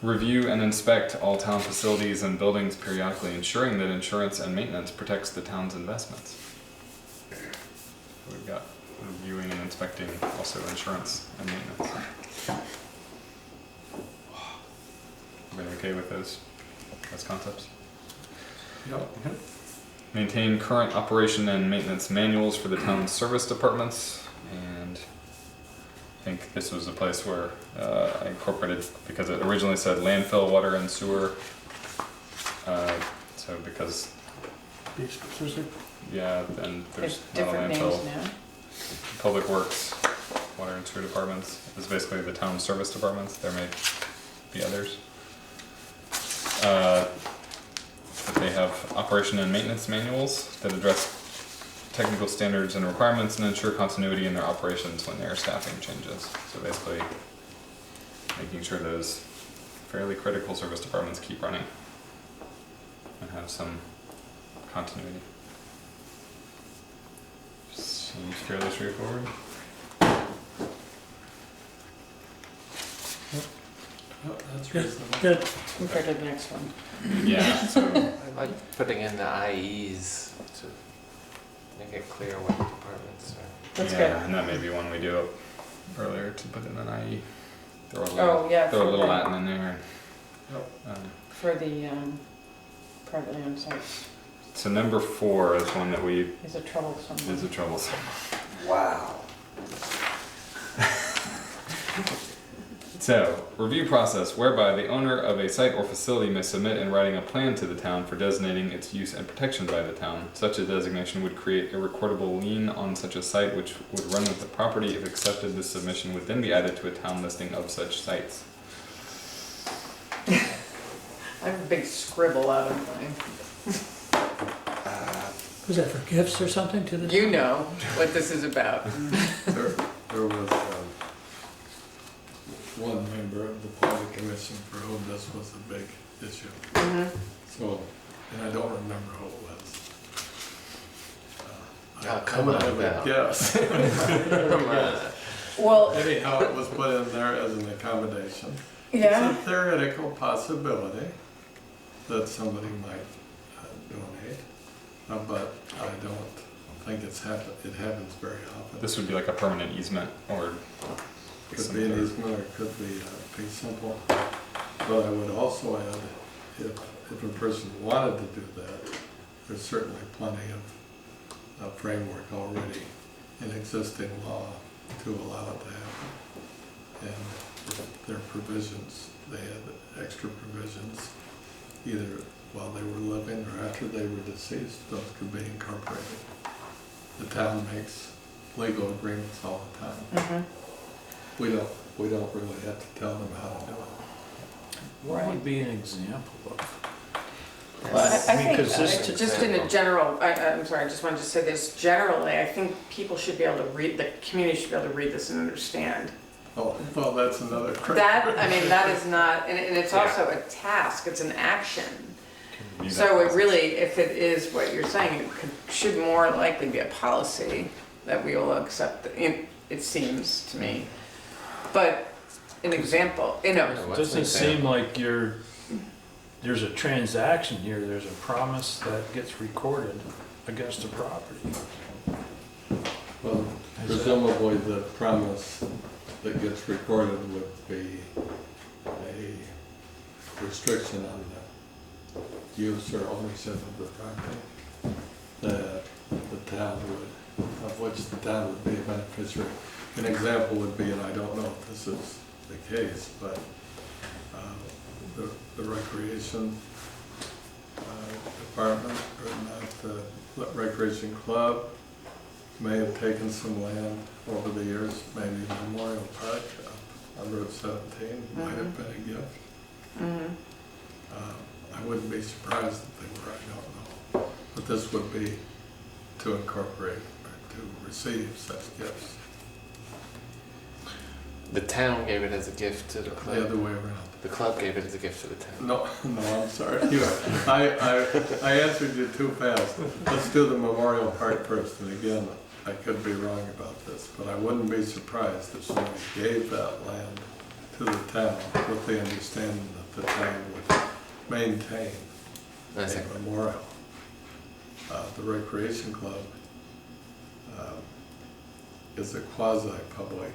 Review and inspect all town facilities and buildings periodically, ensuring that insurance and maintenance protects the town's investments. So we've got reviewing and inspecting, also insurance and maintenance. Everybody okay with those concepts? Yep. Maintain current operation and maintenance manuals for the town's service departments, and I think this was a place where I incorporated, because it originally said landfill, water and sewer. So because, Be specific. yeah, and There's there's not a different names landfill. now. Public Works, water and sewer departments is basically the town's service departments. There may be others. But they have operation and maintenance manuals that address technical standards and requirements and ensure continuity in their operations when there are staffing changes. So basically, making sure those fairly critical service departments keep running and have some continuity. Seems fairly straightforward. That's Good, reasonable. good. Compared to the next one. Yeah, so I like putting in the IEs to make it clear what departments are. That's yeah, good. and that may be one we do up earlier to put in an IE. Throw a little, Oh, yeah. throw a for little the- Latin in there. For the privately owned sites. So number 4 is one that we Is it troublesome? is a troublesome. Wow. So, review process whereby the owner of a site or facility may submit in writing a plan to the town for designating its use and protection by the town. Such a designation would create a recordable lien on such a site which would run with the property. If accepted, this submission would then be added to a town listing of such sites. I have a big scribble out of mine. Was that for gifts or something to the? You know what this is about. There was one member of the planning commission for whom this was a big issue. So, and I don't remember who it was. Come on now. Yes. Come on. Well, Anyhow, it was put in there as an accommodation. yeah. It's a theoretical possibility that somebody might donate, but I don't think it happens very often. This would be like a permanent easement or Could be an easement or it could be pretty simple. But I would also add, if a person wanted to do that, there's certainly plenty of framework already in existing law to allow it to happen. And there are provisions, they had extra provisions, either while they were living or after they were deceased, those could be incorporated. The town makes legal agreements all the time. We don't really have to tell them how to do it. What would be an example of? Well, I think, Because this- just in a general, I'm sorry, I just wanted to say this, generally, I think people should be able to read, the community should be able to read this and understand. Oh, well, that's another criteria. That, I mean, that is not, and it's Yeah. also a task, it's an action. View that So it process. really, if it is what you're saying, it should more likely be a policy that we will accept, it seems to me. But an example, you know, What's Doesn't an seem example? like there's a transaction here, there's a promise that gets recorded against the property. Well, presumably the promise that gets recorded would be a restriction on the use or ownership of the property that the town would, of which the town would be a beneficiary. An example would be, and I don't know if this is the case, but the recreation department, or not, the recreation club may have taken some land over the years, maybe Memorial Park on Route 17 might have been a gift. I wouldn't be surprised if they were, I don't know. But this would be to incorporate or to receive such gifts. The town gave it as a gift to the club. The other way around. The club gave it as a gift to the town. No, I'm sorry. I answered you too fast. Let's do the Memorial Park first. And again, I could be wrong about this, but I wouldn't be surprised if somebody gave that land to the town with the understanding that the town would maintain That's a it. memorial. The Recreation Club is a quasi-public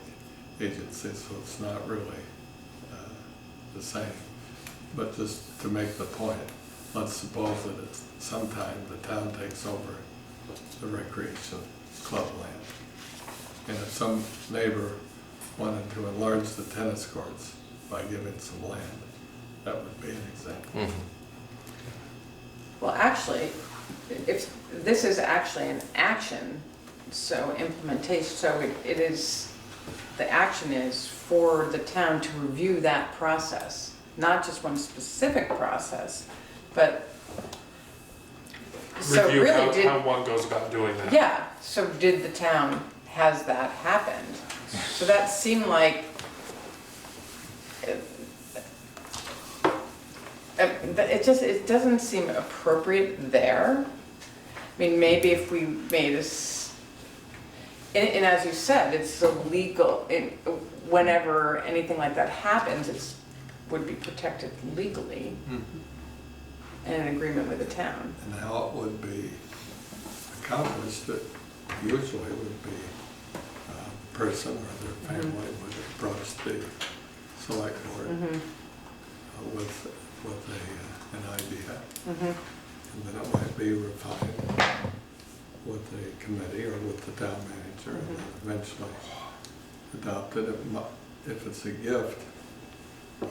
agency, so it's not really the same. But just to make the point, let's suppose that it's sometime the town takes over the recreation club land. And if some neighbor wanted to enlarge the tennis courts by giving some land, that would be an example. Mhm. well, actually, if, this is actually an action, so implementation, so it is, the action is for the town to review that process, not just one specific process, but, so Review really did, how one goes about doing that. yeah, so did the town, has that happened? So that seemed like, it doesn't seem appropriate there. I mean, maybe if we made this, and as you said, it's illegal, whenever anything like that happens, it would be protected legally in an agreement with the town. And how it would be accomplished, it usually would be a person or their family would approach the select board with an idea. And then it might be refined with the committee or with the town manager, and then eventually adopted. If it's a gift, I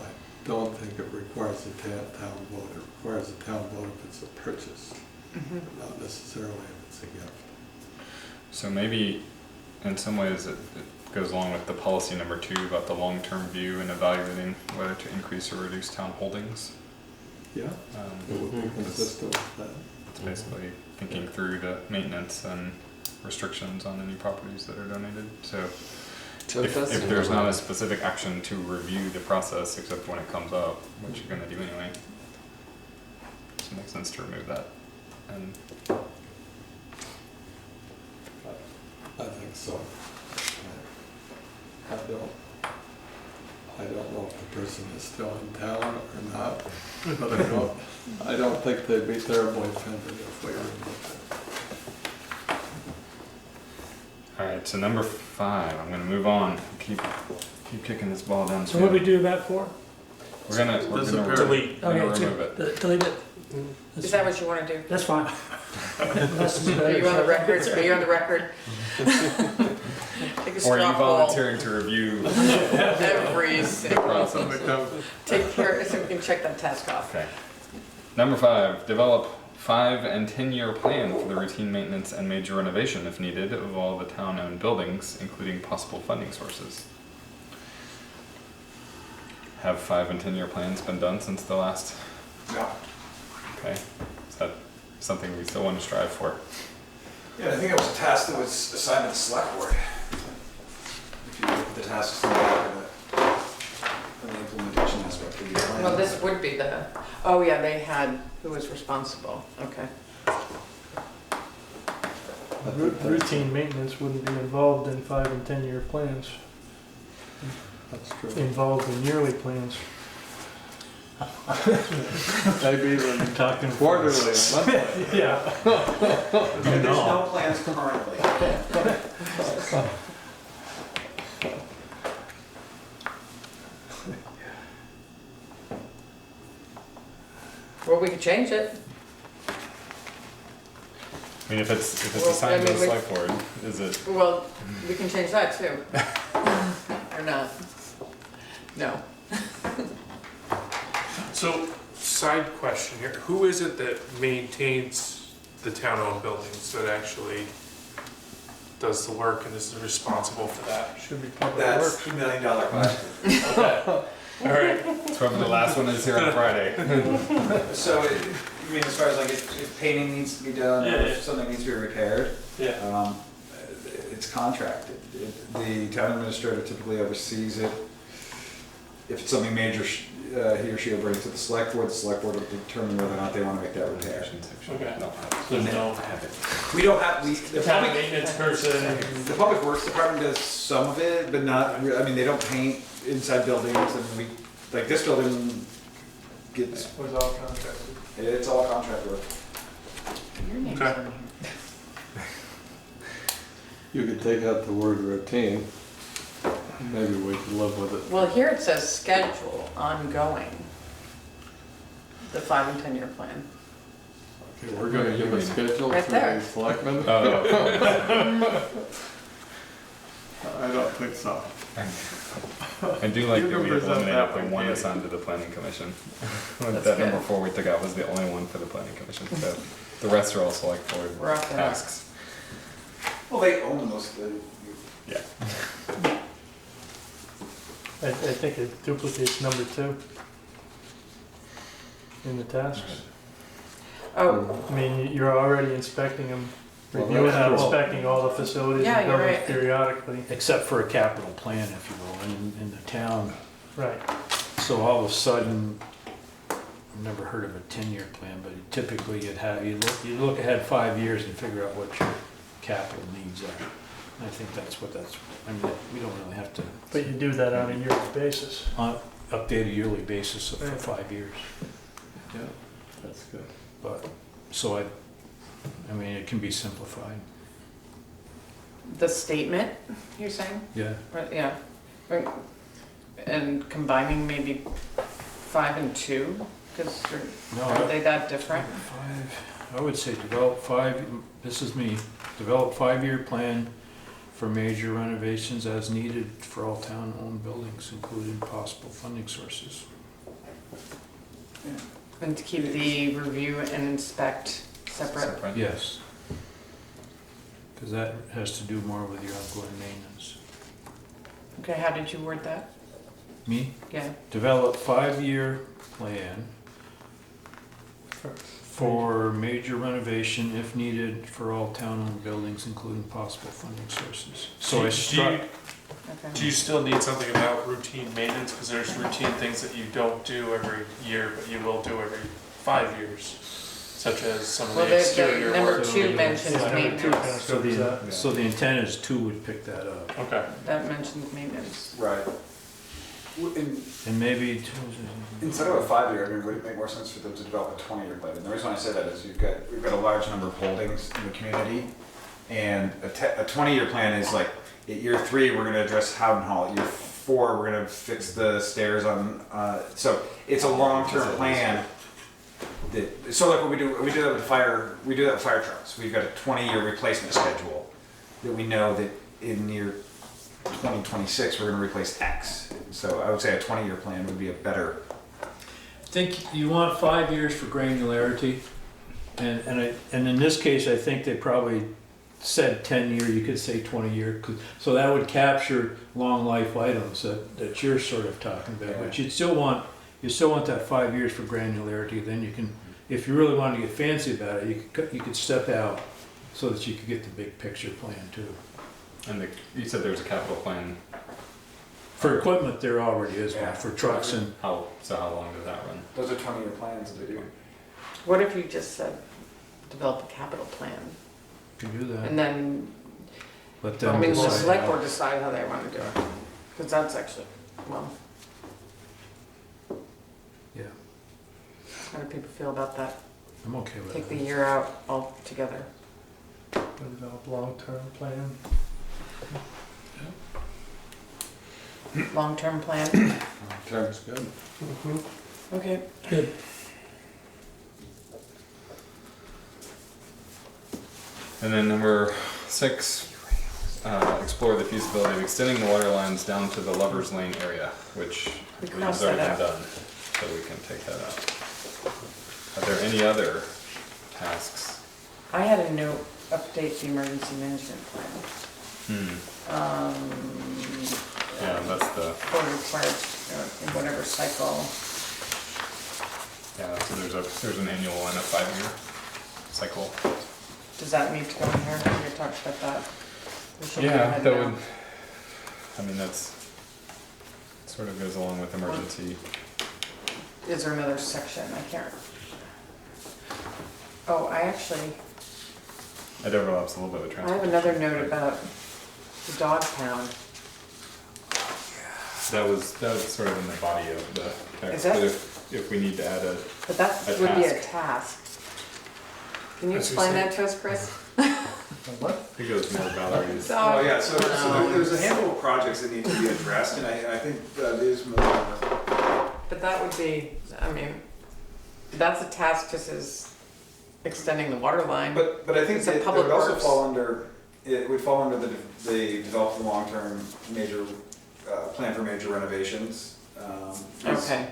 don't think it requires a town vote. It requires a town vote if it's a purchase, but not necessarily if it's a gift. So maybe in some ways it goes along with the policy number 2 about the long-term view and evaluating whether to increase or reduce town holdings. Yeah, it would be consistent with that. It's basically thinking through the maintenance and restrictions on any properties that are donated. So So it does if seem there's to not a work. specific action to review the process except when it comes up, which you're gonna do anyway, it makes sense to remove that. And I think so. I don't know if the person is still in town or not, but I don't think they'd be terribly offended if we removed it. alright, so number 5, I'm gonna move on. Keep kicking this ball down. So what do we do that for? We're gonna Disappear. delete. Okay, Remove it. delete it. Is that what you want to do? That's fine. Less is Are better. you on the record? Are you on the record? Take a Or are straw you poll. volunteering to review Every the single. process? Take care, so we can check that task off. Okay. Number 5, develop 5 and 10-year plan for the routine maintenance and major renovation, if needed, of all the town-owned buildings, including possible funding sources. Have 5 and 10-year plans been done since the last? No. Okay. Is that something we still want to strive for? Yeah, I think it was a task that was assigned to the select board. If you look at the tasks in the back of the implementation aspect of the plan. Well, this would be the, oh yeah, they had, who was responsible, okay. Routine maintenance wouldn't be involved in 5 and 10-year plans, That's true. involved in yearly plans. Maybe even Talking quarterly and monthly. Yeah. There's no plans currently. Well, we could change it. I mean, if it's Well, assigned to I the mean, select board, is it? Well, we can change that too. Or not. No. So, side question here, who is it that maintains the town-owned buildings, that actually does the work and is responsible for that? Should be public That's works. $2 million question. Okay, all right. It's whoever the last one is here on Friday. So, you mean as far as like if painting needs to be done, or if something needs to be repaired? Yeah. It's contracted. The town administrator typically oversees it. If it's something major, he or she will bring it to the select board will determine whether or not they want to make that repair. Okay. No. There's no We don't have, the town public, maintenance person. the public works department does some of it, but not, I mean, they don't paint inside buildings, and we, like this building gets, Was all contracted. it's all contract work. Your name's Okay. on here. You could take out the word routine. Maybe we could live with it. Well, here it says schedule ongoing. The 5 and 10-year plan. Okay, we're gonna give a schedule Right to there. the selectmen? Oh, I don't think so. I do like You that can we present eliminated that the one, one Katie. assigned to the planning commission. That's That good. number 4 we took out was the only one for the planning commission, so the rest are all select board We're off the hook. tasks. Well, they own most of the, Yeah. I think it duplicates number 2 in the tasks. Oh, I mean, you're already inspecting them, Well, reviewing that's and true. inspecting all the facilities Yeah, and you're buildings right. periodically. Except for a capital plan, if you will, in the town. Right. So all of a sudden, I've never heard of a 10-year plan, but typically you look ahead 5 years and figure out what your capital needs are. I think that's what I mean, we don't really have to But you do that on a yearly basis. update a yearly basis for 5 years. Yeah, that's good. But, so I mean, it can be simplified. the statement, you're saying? Yeah. Right, yeah. Right. And combining maybe 5 and 2, because No, are they that different? 5, I would say develop 5, this is me, develop 5-year plan for major renovations as needed for all town-owned buildings, including possible funding sources. And to keep the review and inspect separate. Separate. Yes. Because that has to do more with your ongoing maintenance. Okay, how did you word that? Me? Yeah. Develop 5-year plan for major renovation if needed for all town-owned buildings, including possible funding sources. So I struck, Okay. Do you still need something about routine maintenance? Because there's routine things that you don't do every year, but you will do every 5 years, such as some of Well, the the exterior number work. two mentions Yeah, number two maintenance. kind of so covers the, that. so the intent is 2 would pick that up. Okay. That mentions maintenance. Right. And maybe, Instead of a 5-year, I mean, would it make more sense for them to develop a 20-year plan? And the reason I say that is we've got a large number of holdings in the community, and a 20-year plan is like, at year 3, we're gonna address Howden Hall, at year 4, we're gonna fix the stairs on, so it's a long-term plan. So like what we do that with we do that with fire trucks. We've got a 20-year replacement schedule that we know that in year 2026, we're gonna replace X. So I would say a 20-year plan would be a better. I think you want 5 years for granularity, and in this case, I think they probably said 10-year, you could say 20-year, so that would capture long life items that you're sort of talking about, but you still want that 5 years for granularity, then you can, if you really wanted to get fancy about it, you could step out so that you could get the big picture plan too. And you said there was a capital plan. For equipment, there already is Yeah. one, for trucks and, How long does that run? Those are 20-year plans that they do. What if you just said, develop a capital plan? you do that, And then, let I them mean, the decide select how. board decide how they want to do it. Because that's actually, well, Yeah, how do people feel about that? I'm okay with Take the that. year out altogether. Develop long-term plan. Long-term plan? Terms Good. Okay. Good. And then number 6, explore the feasibility of extending the water lines down to the Lover's Lane area, which We has crossed already that been out. done, so we can take that out. Are there any other tasks? I had a note, update the emergency management plan. Yeah, that's the, For required, in whatever cycle. yeah, so there's an annual and a 5-year cycle. Does that need to go in here? We talked about that. We should go Yeah, ahead that now. would, I mean, that's, sort of goes along with emergency. Is there another section? I can't. Oh, I actually, It overlaps a little bit with I have transportation. another note about the dog pound. That was sort of in the body of the text, Is that- but if we need to add But that A would be a task. task. Can you As you explain say. that to us, Chris? I think it was more Valerie's. Dog Oh, yeah, so pound. there's a handful of projects that need to be addressed, and I think there's more. But that would be, I mean, that's a task just as extending the water line. But I think It's a it public would also works. fall under, it would fall under the develop the long-term major, plan for major renovations. Okay,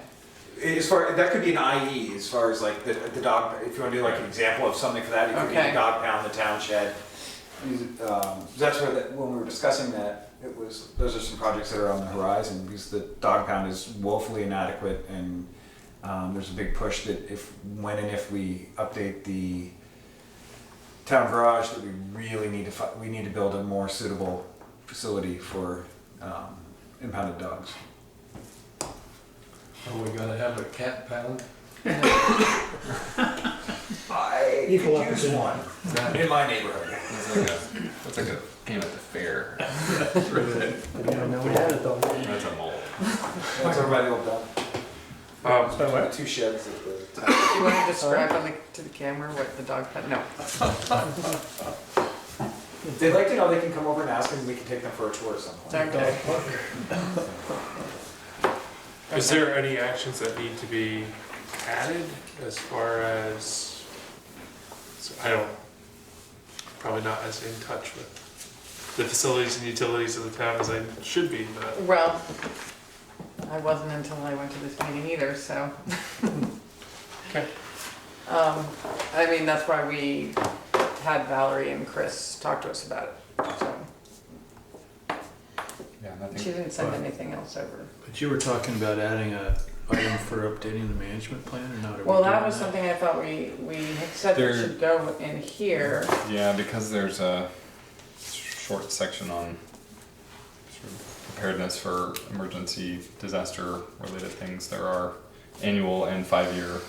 As far, that could be an IE, as far as like the dog, if you wanna do like an example of something for that, it could be Okay. the dog pound, the town shed. That's where, when we were discussing that, those are some projects that are on the horizon, because the dog pound is woefully inadequate, and there's a big push that when and if we update the town garage, that we really need to build a more suitable facility for impounded dogs. Are we gonna have a cat pound? I Equal could use one in my neighborhood. That's like a game at the fair. I didn't know we had it though. That's a mole. That's everybody will done. So what? 2 sheds at the do you want to describe to the camera what the dog pound, no. If they'd like to know, they can come over and ask, and we can take them for a tour at some point. Okay. Is there any actions that need to be added as far as, so I don't, probably not as in touch with the facilities and utilities of the town as I should be, but. Well, I wasn't until I went to this meeting either, so. Okay. I mean, that's why we had Valerie and Chris talk to us about it, so. Yeah, nothing. She didn't send anything else over. But you were talking about adding a item for updating the management plan or not? Are we Well, that doing was something I thought we had said that There- should go in here. Yeah, because there's a short section on sort of preparedness for emergency disaster related things. There are annual and 5-year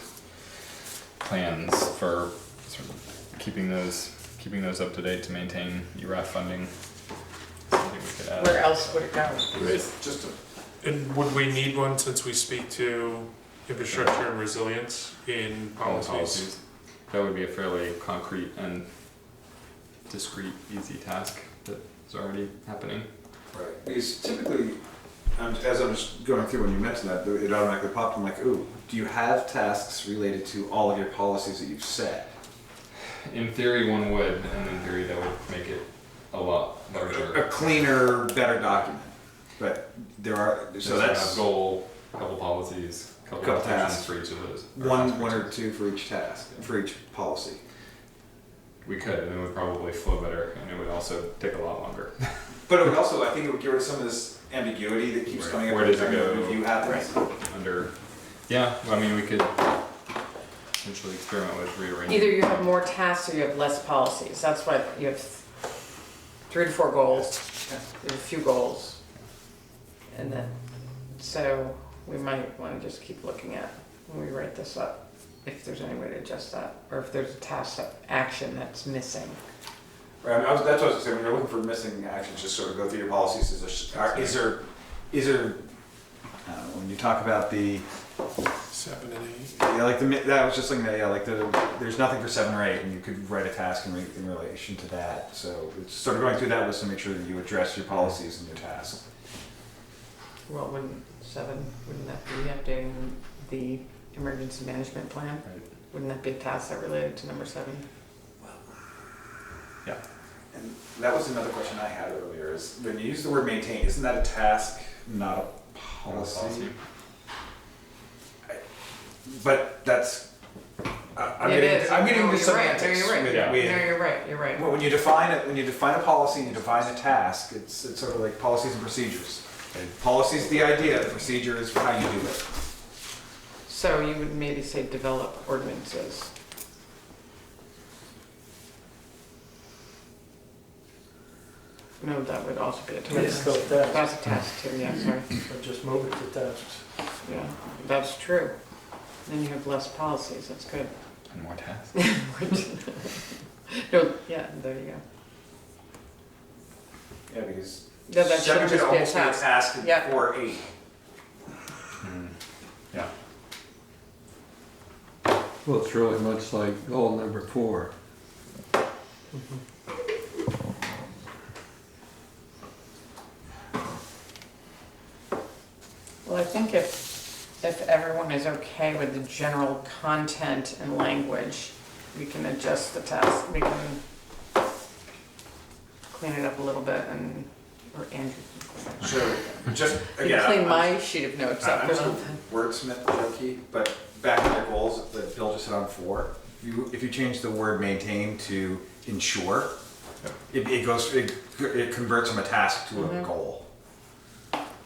plans for sort of keeping those up to date to maintain ERAF funding. Something we could add. Where else would it go? Just a And would we need one since we speak to infrastructure and resilience in All policies? That would be a fairly concrete and discrete, easy task that is already happening. Right, because typically, as I was going through when you mentioned that, it automatically popped. I'm like, ooh, do you have tasks related to all of your policies that you've set? In theory, one would, and in theory, that would make it a lot larger. A cleaner, better document. But there are, so that's a goal, couple policies, couple Couple tasks tasks. for each of those. one or two for each task, for each policy. We could, and it would probably flow better, and it would also take a lot longer. But it would also, I think it would get rid of some of this ambiguity that keeps Right. coming up Where every does it time the go? review happens. Under, yeah, well, I mean, we could potentially experiment with rearranging. Either you have more tasks or you have less policies. That's why you have 3 to 4 goals, there's a few goals. And then, so we might want to just keep looking at when we write this up, if there's any way to adjust that, or if there's a task action that's missing. Right, I mean, that's what I was gonna say, when you're looking for missing actions, just sort of go through your policies, is there, I don't know, when you talk about the, 7 and 8. yeah, like that, I was just looking at, yeah, like there's nothing for 7 or 8, and you could write a task in relation to that, so it's sort of going through that list to make sure that you address your policies and your tasks. Well, wouldn't that be updating the emergency management plan? Right. Wouldn't that be a task that related to number 7? Yeah. And that was another question I had earlier, is when you use the word maintain, isn't that a task, not a policy? But that's, I'm getting into semantics. No, you're right. with- Yeah. with- No, you're right. Well, when you define a policy and you define a task, it's sort of like policies and procedures. And policy is the idea, the procedure is how you do it. So you would maybe say develop ordinances. No, that would also be a It's task. still tasks, That's a task too, yeah, sorry. but just move it to tasks. Yeah, that's true. Then you have less policies, that's good. And more tasks. No, yeah, there you go. Yeah, because Yeah, that should 7 could just be a almost be a task. task Yeah. for 8. Yeah. Well, it's really much like goal number 4. Well, I think if everyone is okay with the general content and language, we can adjust the task, we can clean it up a little bit and, or Andrew. So, just, You again, can clean I'm my sheet of notes up I'm or not something. wordsmith jokey, but back to the goals that Bill just hit on 4, if you change the word maintain to ensure, it converts from a task to a goal.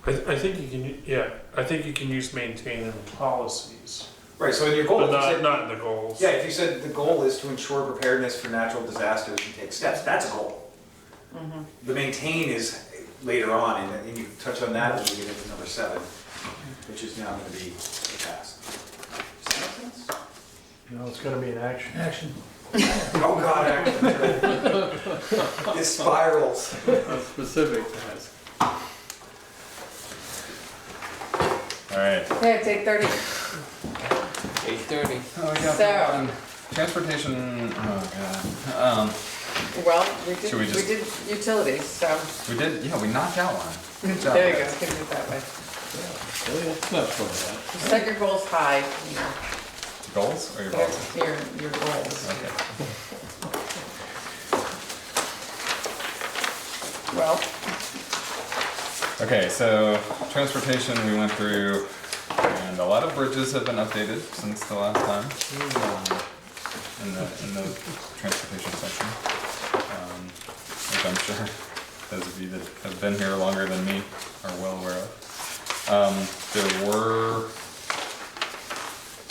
I think you can, I think you can use maintain in policies, Right, so in your goal, but if you not, said, not in the goals. yeah, if you said the goal is to ensure preparedness for natural disasters and take steps, that's a goal. Mhm. The maintain is later on, and you touch on that when we get into number 7, which is now going to be the task. Does that make sense? No, it's gonna be an action. Action. Oh God, actually. It spirals. A specific task. All right. Okay, it's 8:30. 8:30. Oh, we got So- one. Transportation. Oh god. Well, we Should we just- did utilities, so We did. Yeah, we knocked out one. Good job, there you go, guys. think of it that way. It's not so bad. You set your goals high, you know, Goals or your policies? your goals. Okay. Well, Okay, so transportation we went through, and a lot of bridges have been updated since the last time in the transportation section, which I'm sure those of you that have been here longer than me are well aware of. There were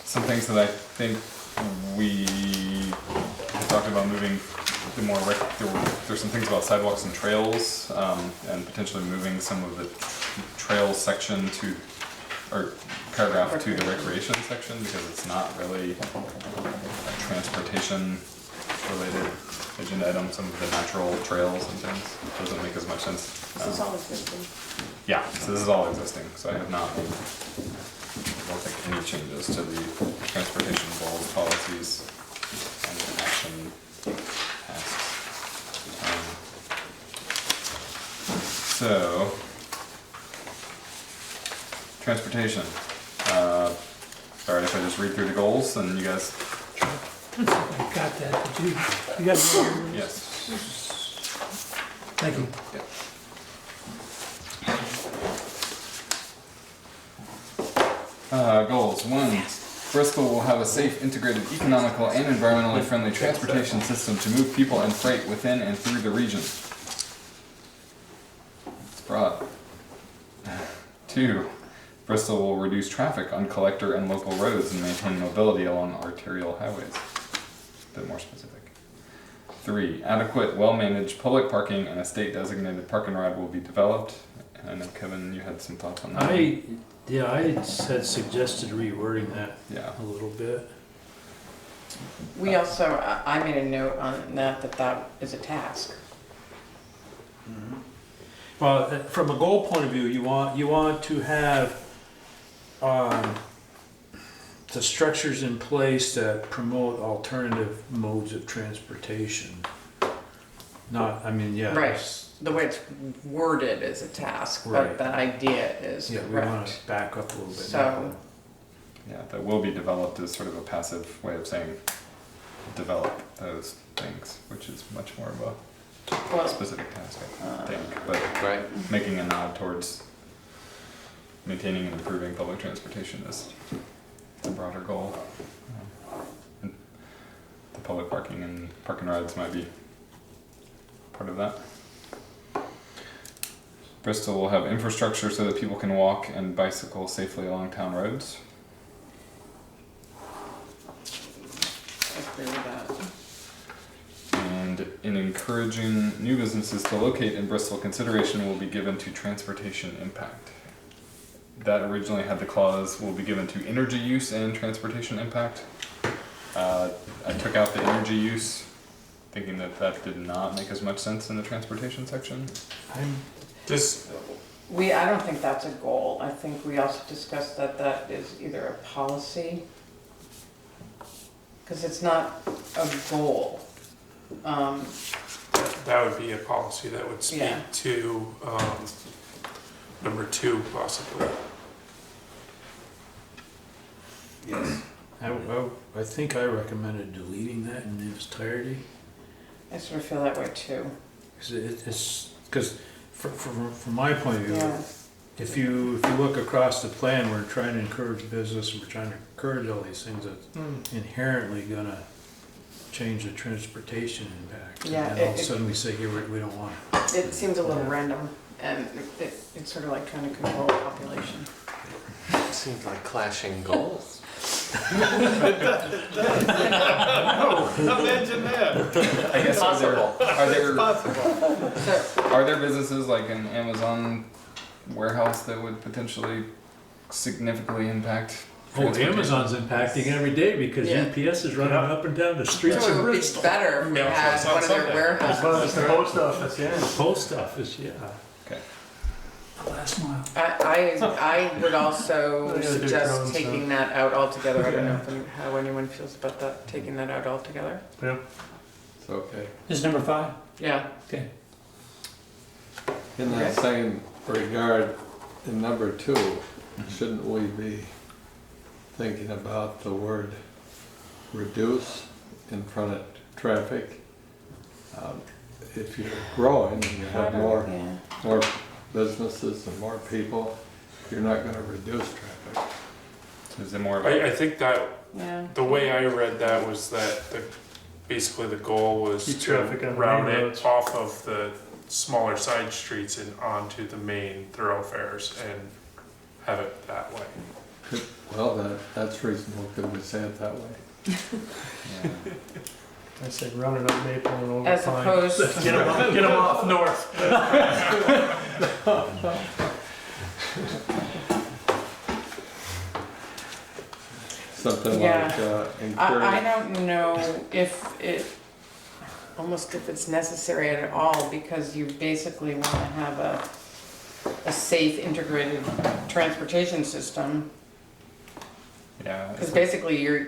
some things that I think we had talked about moving the more, there's some things about sidewalks and trails, and potentially moving some of the trails section to, or paragraph to the recreation section, because it's not really a transportation related agenda item. Some of the natural trails and things doesn't make as much sense. this is all existing. Yeah, so this is all existing, so I have not made, I don't think, any changes to the transportation goals, policies, and action tasks. So, transportation. Alright, if I just read through the goals, then you guys, I got that, did you got it? yes. Thank you. Goals. 1. Bristol will have a safe, integrated, economical, and environmentally friendly transportation system to move people and freight within and through the region. It's broad. 2. Bristol will reduce traffic on collector and local roads and maintain mobility along arterial highways. A bit more specific. 3. Adequate, well-managed public parking and a state-designated park and ride will be developed. And I know, Kevin, you had some thoughts on that. I had suggested rewording that Yeah. a little bit. We also, I made a note on that is a task. Well, from a goal point of view, you want to have the structures in place that promote alternative modes of transportation. Not, I mean, yeah. Right. The way it's worded is a task, Right. but the idea is Yeah, we want correct. to back up a little bit. So- Yeah, that will be developed as sort of a passive way of saying develop those things, which is much more of a Well, specific task, I think, but Right. making a nod towards maintaining and improving public transportation is a broader goal. And the public parking and park and rides might be part of that. Bristol will have infrastructure so that people can walk and bicycle safely along town roads. I agree with that. And in encouraging new businesses to locate in Bristol, consideration will be given to transportation impact. That originally had the clause will be given to energy use and transportation impact. I took out the energy use, thinking that that did not make as much sense in the transportation section. Just, I don't think that's a goal. I think we also discussed that is either a policy, because it's not a goal. that would be a policy that would speak Yeah. to, number 2 possibly. Yes. I think I recommended deleting that in its entirety. I sort of feel that way too. Because from my point of view, Yeah. if you look across the plan, we're trying to encourage business and we're trying to encourage all these things that's inherently gonna change the transportation impact. Yeah, And then all of a sudden we say, here, we don't want it. It seems a little random, and it's sort of like trying to control the population. Seems like clashing goals. Imagine that. I guess Possible. So, are there businesses like an Amazon warehouse that would potentially significantly impact Oh, transportation? Amazon's impacting every day because Yeah. UPS is running up and down the streets so of it would be Bristol. better if they had it's on one of their Sunday. warehouses. Well, it's the post office, yeah. Post office, yeah. Okay. The last mile. I would also They gotta do your own suggest taking stuff. that out altogether. I don't know how anyone feels about that, taking that out altogether. Yeah. It's okay. This is number 5? Yeah. Okay. In that same regard, in number 2, shouldn't we be thinking about the word reduce in front of traffic? if you're growing and you have more Yeah. businesses and more people, you're not gonna reduce traffic. So is it more of I think that, Yeah. the way I read that was that basically the goal was Keep to traffic on the route main it roads. off of the smaller side streets and onto the main thoroughfares and have it that way. Well, that's reasonable, could we say it that way? yeah. I say running up Maple and over As Pine. opposed, Get them off north. Something Yeah. like I encourage, don't know if it's necessary at all, because you basically want to have a safe integrated transportation system. Yeah. Because basically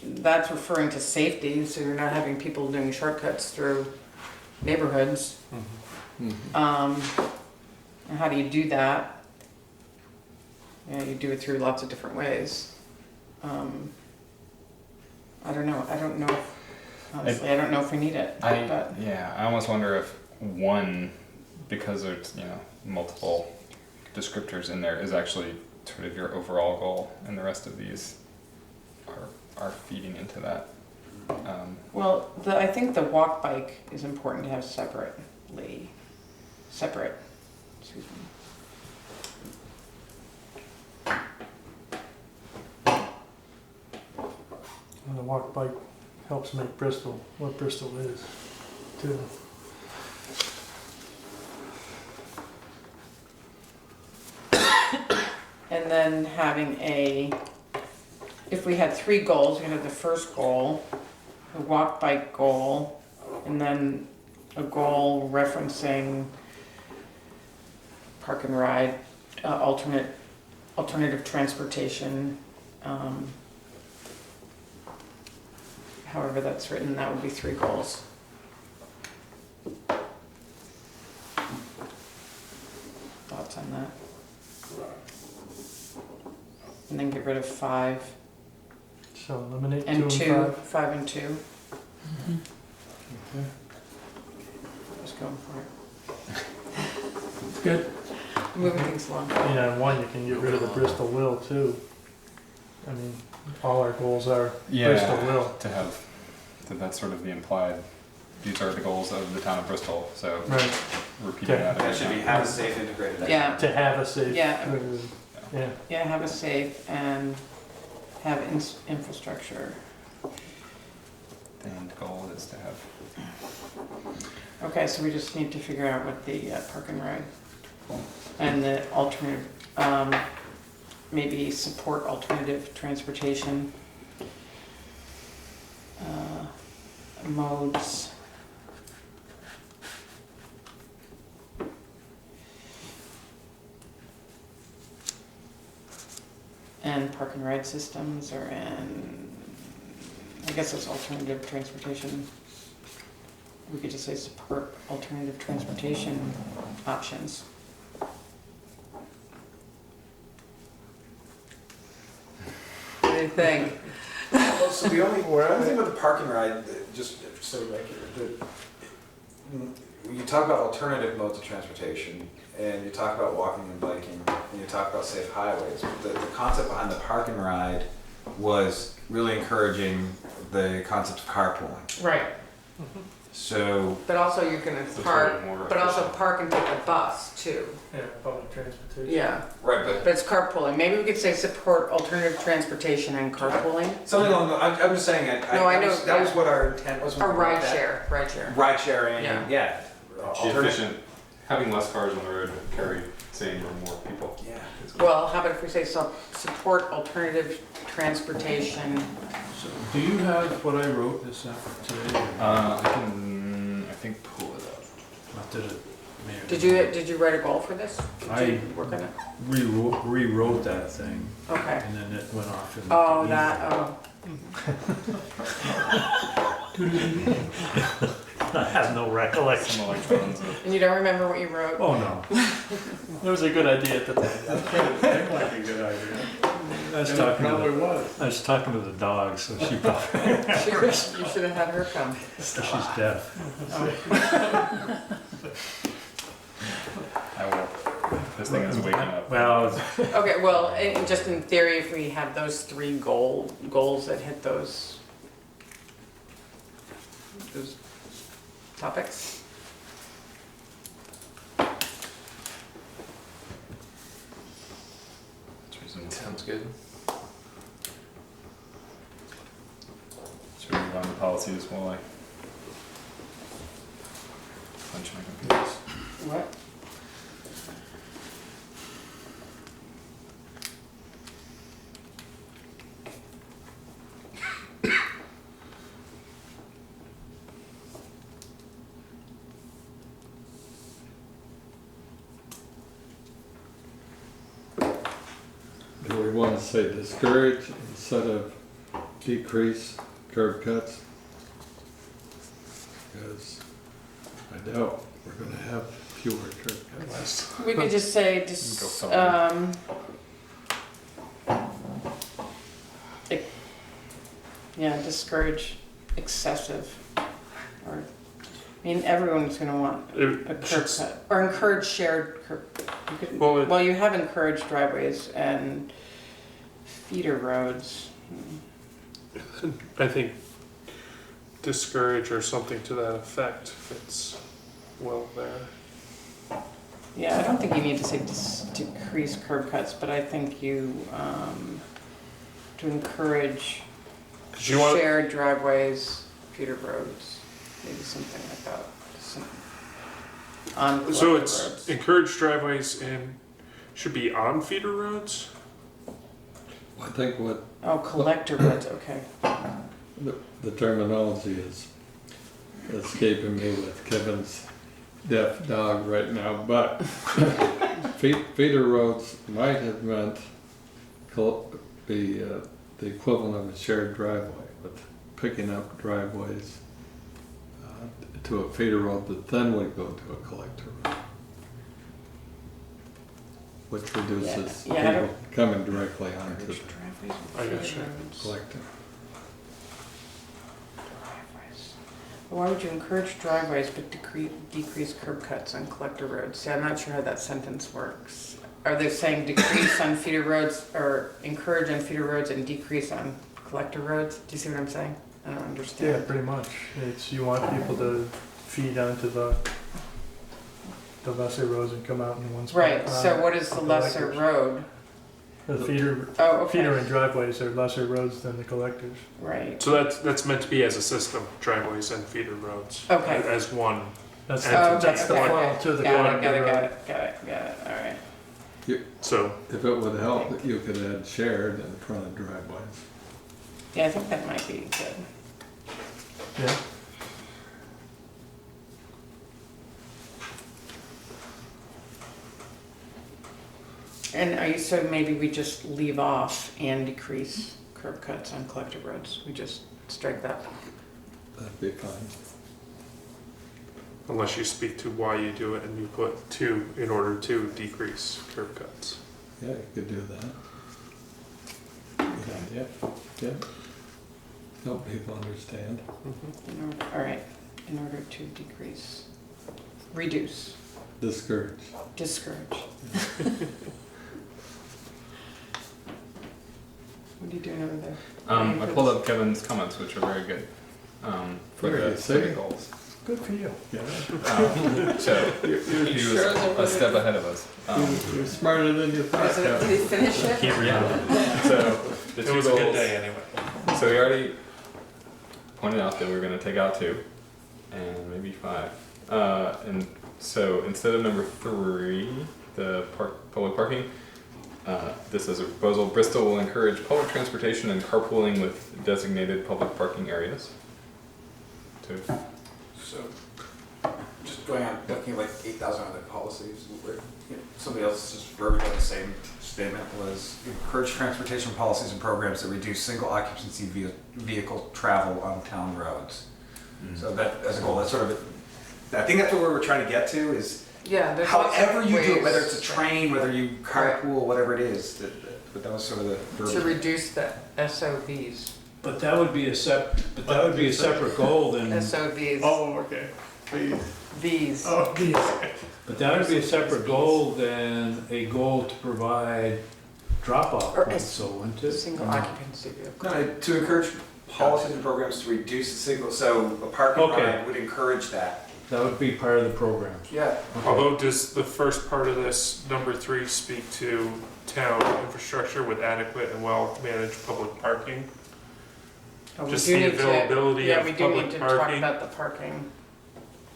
that's referring to safety, so you're not having people doing shortcuts through neighborhoods. Mhm. And how do you do that? Yeah, you do it through lots of different ways. I don't know. Honestly, I don't know if we need it. But I almost wonder if one, because there's multiple descriptors in there, is actually sort of your overall goal, and the rest of these are feeding into that. well, I think the walk bike is important to have separate. Excuse me. And the walk bike helps make Bristol what Bristol is, too. And then if we had 3 goals, we have the first goal, a walk bike goal, and then a goal referencing park and ride, alternative transportation. However that's written, that would be 3 goals. Thoughts on that? And then get rid of 5 So eliminate and 2 2, and 5 and 2. Just going for it. It's good. Moving things along. Yeah, and 1, you can get rid of the Bristol will, too. I mean, all our goals are Bristol will. That's sort of the implied, these are the goals of the town of Bristol, so Right. repeating Okay. that That every should be time. have a safe integrated. Yeah, To have a safe. Yeah. Yeah. yeah, have a safe and have infrastructure. The end goal is to have. Okay, so we just need to figure out what the park and ride and the alternative, maybe support alternative transportation modes. And park and ride systems are in, I guess it's alternative transportation. We could just say support alternative transportation options. What do you think? Well, so the only thing with the park and ride, just so like, you talk about alternative modes of transportation, and you talk about walking and biking, and you talk about safe highways. The concept behind the park and ride was really encouraging the concept of carpooling. Right, So but also you're gonna So it's park, really more but also efficient. park and take a bus too. Yeah, public transportation. Yeah, right, but but it's carpooling. Maybe we could say support alternative transportation and carpooling. something along. I'm just saying. No, I know, That was yeah. what our intent was. when Or we wrote ride that. share, ride share. Ride sharing. Yeah. Yeah. The Alternative. efficient, having less cars on the road carry same or more people. Yeah. Well, how about if we say support alternative transportation? So, do you have what I wrote this today? I think pull it up. Not that it may- Did you write a goal for this? Did I- you work on it? rewrote that thing, Okay. and then it went off in. Oh, the that, oh. I have no recollection. Some electrons of. And you don't remember what you wrote? Oh, no. It was a good idea at the time. Seemed like a good idea. I was And it talking to probably the, was. I was talking to the dog, so she probably, You should have had her come. she's deaf. Oh. I will. This thing is waking up. Well, Okay, well, just in theory, if we have those three goals that hit those topics. It's reasonable. Sounds good. Should we move on to policies while I punch my computers? What? Do we want to say discourage instead of decrease curb cuts? Because I doubt we're gonna have fewer curb cuts. We could just say, discourage excessive, or, I mean, everyone's gonna want a curb cut, or encourage shared curb. Well, you have encouraged driveways and feeder roads. I think discourage or something to that effect fits well there. Yeah, I don't think you need to say decrease curb cuts, but I think you, to encourage 'Cause you want, shared driveways, feeder roads, maybe something like that. On so collector it's roads. encourage driveways and should be on feeder roads? I think what Oh, collector roads, okay. the terminology is escaping me with Kevin's deaf dog right now, but feeder roads might have meant the equivalent of a shared driveway, but picking up driveways to a feeder road that then would go to a collector road, which reduces Yeah, I people don't- coming directly onto the Encourage driveways I and got feeder you. roads. collector. Driveways. Why would you encourage driveways but decrease curb cuts on collector roads? See, I'm not sure how that sentence works. Are they saying decrease on feeder roads, or encourage on feeder roads and decrease on collector roads? Do you see what I'm saying? I don't Yeah, understand. pretty much. It's, you want people to feed onto the lesser roads and come out in one spot. Right, so what is the lesser collectors. road? The feeder, Oh, feeder okay, and driveways are lesser roads than the collectors. right. So that's meant to be as a system, driveways and feeder roads. Okay. As one. That's, And Oh, that's the okay, flow okay. to the Got it, collector got it, road. got it, all right. So If it would help, you could add shared in front of driveways. Yeah, I think that might be good. Yeah. And are you, so maybe we just leave off and decrease curb cuts on collector roads? We just strike that. That'd be fine. unless you speak to why you do it and you put to in order to decrease curb cuts. Yeah, you could do that. Good idea. Yeah. Help people understand. All right, in order to decrease, reduce, Discourage. discourage. What are you doing over there? I pulled up Kevin's comments, which are very good for There the you city see. goals. Good for you. Yeah. So he was a step ahead of us. You're smarter than you thought. Did he finish it? Yeah. So the It two was a goals. good day anyway. So we already pointed out that we were going to take out 2 and maybe 5. And so instead of number 3, the public parking, this is a proposal. Bristol will encourage public transportation and carpooling with designated public parking areas. 2. So, just going on, looking at like 8,000 other policies, where, somebody else just wrote about the same statement, was encourage transportation policies and programs that reduce single occupancy vehicle travel on town roads. So that, as a goal, that's sort of, I think that's what we were trying to get to, is Yeah, there's lots of however you do it, whether ways it's a train, whether you carpool, whatever it is, but that was sort of the to verbiage. reduce the SOVs. But that would be a separate goal than, SOVs. Oh, okay. These. Oh, these. But that would be a separate goal than a goal to provide drop-off Or points, a so wouldn't it? Single occupancy vehicle. No, to encourage policies and programs to reduce the signal, so a parking Okay. ride would encourage that. That would be part of the programs. Yeah. Although does the first part of this, number 3, speak to town infrastructure with adequate and well-managed public parking? Oh, we Just do the need to- availability Yeah, of we do need public to talk parking. about the parking.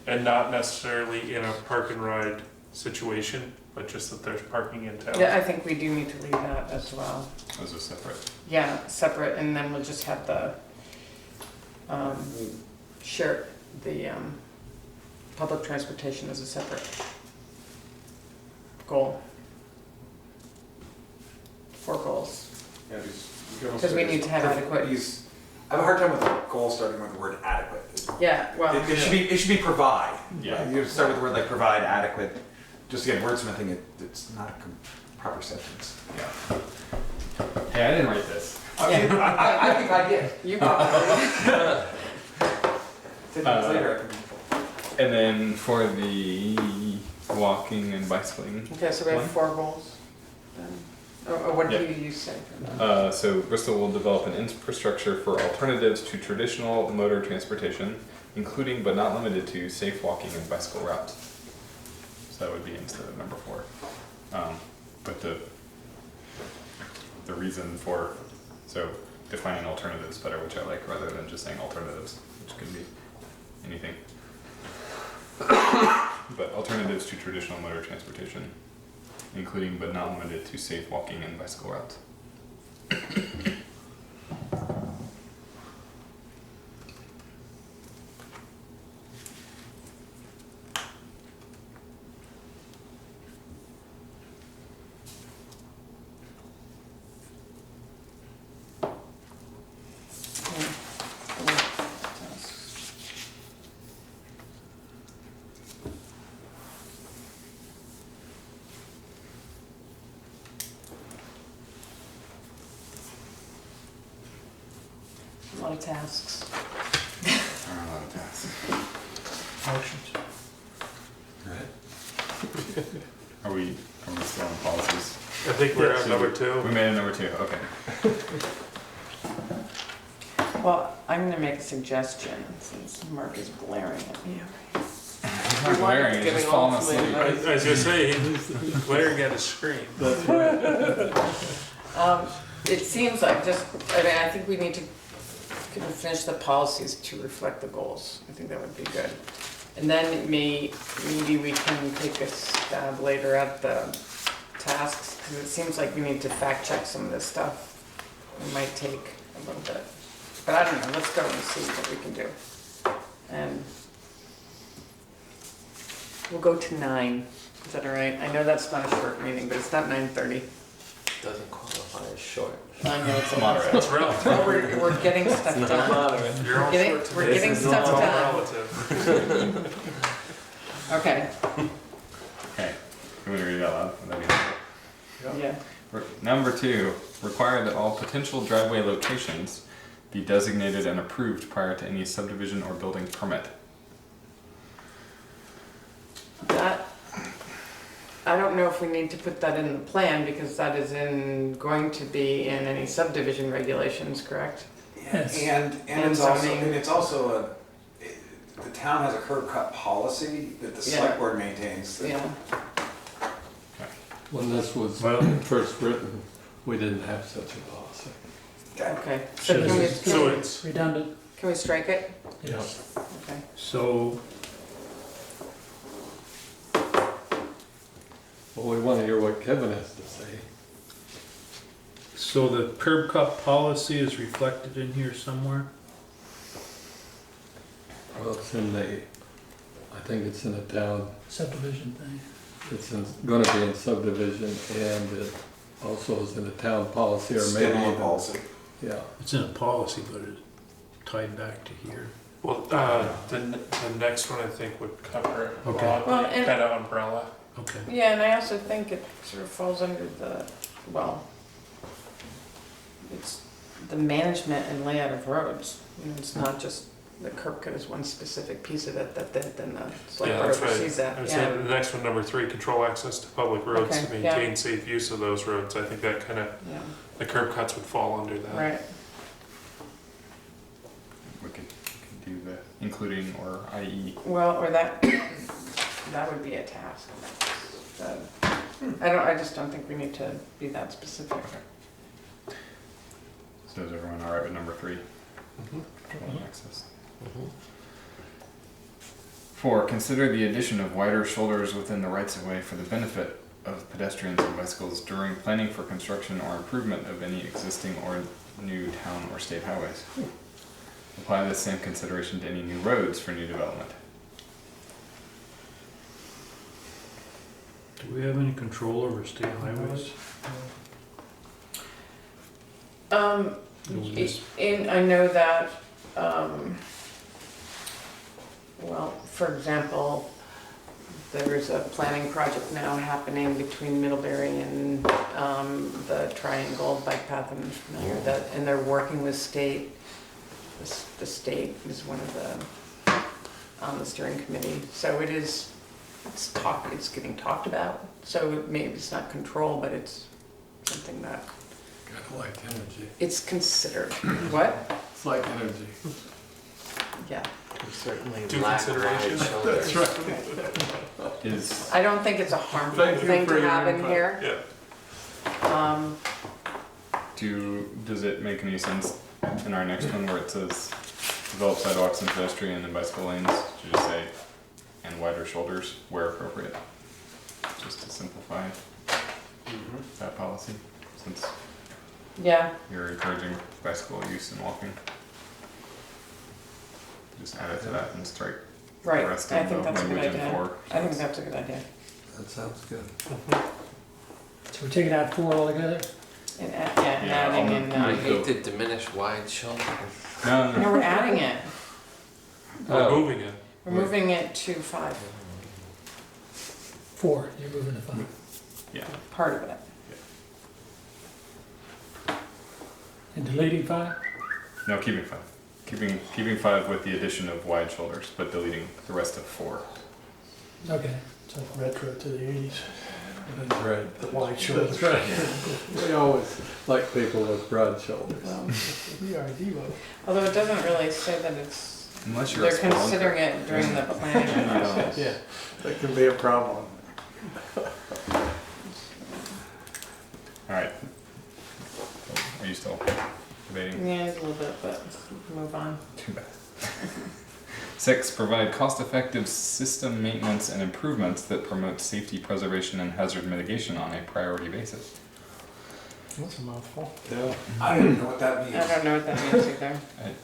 And not necessarily in a park and ride situation, but just that there's parking in town. Yeah, I think we do need to leave that as well. Those are separate. Yeah, separate, and then we'll just have the, share, the, public transportation as a separate goal. 4 goals, Yeah, because we need to have adequate. I have a hard time with the goal starting with the word adequate. Yeah, well, It should be provide. Yeah. You start with the word like provide adequate. Just again, wordsmithing it's not a proper sentence. Yeah. Hey, I didn't write this. I think I did. you got 10 minutes later, I can. And then for the walking and bicycling, Okay, so we have One. 4 goals then. Or what Yeah. did you say for that? so Bristol will develop an infrastructure for alternatives to traditional motor transportation, including but not limited to safe walking and bicycle routes. So that would be instead of number 4. But the reason for, so defining alternatives better, which I like, rather than just saying alternatives, which can be anything. But alternatives to traditional motor transportation, including but not limited to safe walking and bicycle routes. A lot of tasks. Motions. Are we still on policies? I think we're Yeah. at number 2. We made it number 2, okay. Well, I'm gonna make a suggestion, since Mark is glaring at me. He's not glaring, he's just falling asleep. I was gonna say, he's glaring at a screen. It seems like I think we need to finish the policies to reflect the goals. I think that would be good. And then maybe we can take a stab later at the tasks, because it seems like we need to fact check some of this stuff. It might take a little bit. But I don't know, let's go and see what we can do. And we'll go to 9. Is that all right? I know that's not a short meeting, but it's not 9:30. Doesn't qualify as short. I know it's a Moderate. It's relative. Well, we're getting stuff done. Moderate. You're all Getting- short to we're me. getting This is stuff all done. relative. Okay, Okay, you want to read it out loud? That'd be- yeah. Number 2, require that all potential driveway locations be designated and approved prior to any subdivision or building permit. That, I don't know if we need to put that in the plan, because that is going to be in any subdivision regulations, correct? Yes. And And it's also, zoning. and it's also the town has a curb cut policy that the Yeah. select board maintains. Yeah, When this was Well- first written, we didn't have such a policy. okay. So So can we, So it's, Redundant? can we strike it? Yes. Okay. So, Well, we want to hear what Kevin has to say. So the curb cut policy is reflected in here somewhere? Well, it's in the, I think it's in the town, Subdivision thing. it's gonna be in subdivision, and it also is in the town policy, or maybe Standalone even, policy. yeah. It's in a policy, but it's tied back to here. well, the next one I think would cover it. Okay. Well, and- Kind of umbrella. Okay. Yeah, and I also think it sort of falls under the, well, it's the management and layout of roads. You know, it's not just the curb cut is one specific piece of it, that then the select Yeah, board that's right. oversees that, I would yeah. say the next one, number 3, control access to public roads to Okay, yeah. maintain safe use of those roads. I think that kind of, Yeah, the curb cuts would fall under that. right. We could do the including or i.e. Well, or that would be a task. I just don't think we need to be that specific. So is everyone all right with number 3? Mhm. Control access. 4, consider the addition of wider shoulders within the rights of way for the benefit of pedestrians and bicycles during planning for construction or improvement of any existing or new town or state highways. Apply the same consideration to any new roads for new development. Do we have any control over state highways? I know that, well, for example, there's a planning project now happening between Middlebury and the Triangle Bike Path, I'm familiar with that, and they're working with state. The state is one of the, on the steering committee, so it's getting talked about, so maybe it's not control, but it's something that Kind of like energy. it's considered. What? It's like energy. Yeah. Certainly Due lack consideration. wide shoulders. That's right. Is I don't think it's a harmful Thank you thing for to your have in input. here. Yeah. does it make any sense in our next one where it says develop sidewalks and pedestrian and bicycle lanes to just say and wider shoulders where appropriate, just to simplify that policy, since Yeah, you're encouraging bicycle use and walking. Just add it to that and strike the right. rest I of the think that's a good language in idea. 4. I think that's a good idea. That sounds good. So we're taking out 4 altogether? And Yeah, adding I'll in, I make hate to diminish wide shoulders. No, no, we're adding it. We're moving it. We're moving it to 5, 4, you're moving to 5. Yeah. part of it. And deleting 5? No, keeping 5. Keeping 5 with the addition of wide shoulders, but deleting the rest of 4. Okay. It's like retro to the 80s, That's right. the wide shoulders. That's right. We always like people with broad shoulders. We are Devo. Although it doesn't really say that it's, Unless you're a they're spelunker. considering it during the planning process. Yeah. That can be a problem. Alright. Are you still debating? Yeah, a little bit, but move on. Too bad. 6, provide cost-effective system maintenance and improvements that promote safety preservation and hazard mitigation on a priority basis. That's a mouthful. Yeah. I don't know what that means. I don't know what that means either.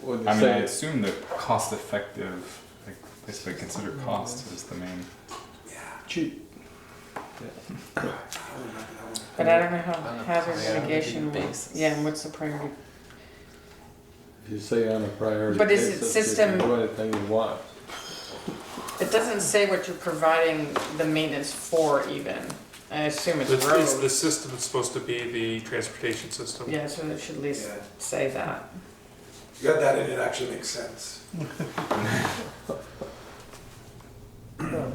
When you I mean, I say, assume that cost-effective, like, basically consider cost is the main. Cheap. But I don't know how On a hazard priority mitigation, basis. yeah, and what's the priority? if you say on a priority But is it basis, system- you can do anything you want. It doesn't say what you're providing the maintenance for even. I assume it's The roads. system is supposed to be the transportation system. Yeah, so it should at least Yeah. say that. You got that in, it actually makes sense. Well,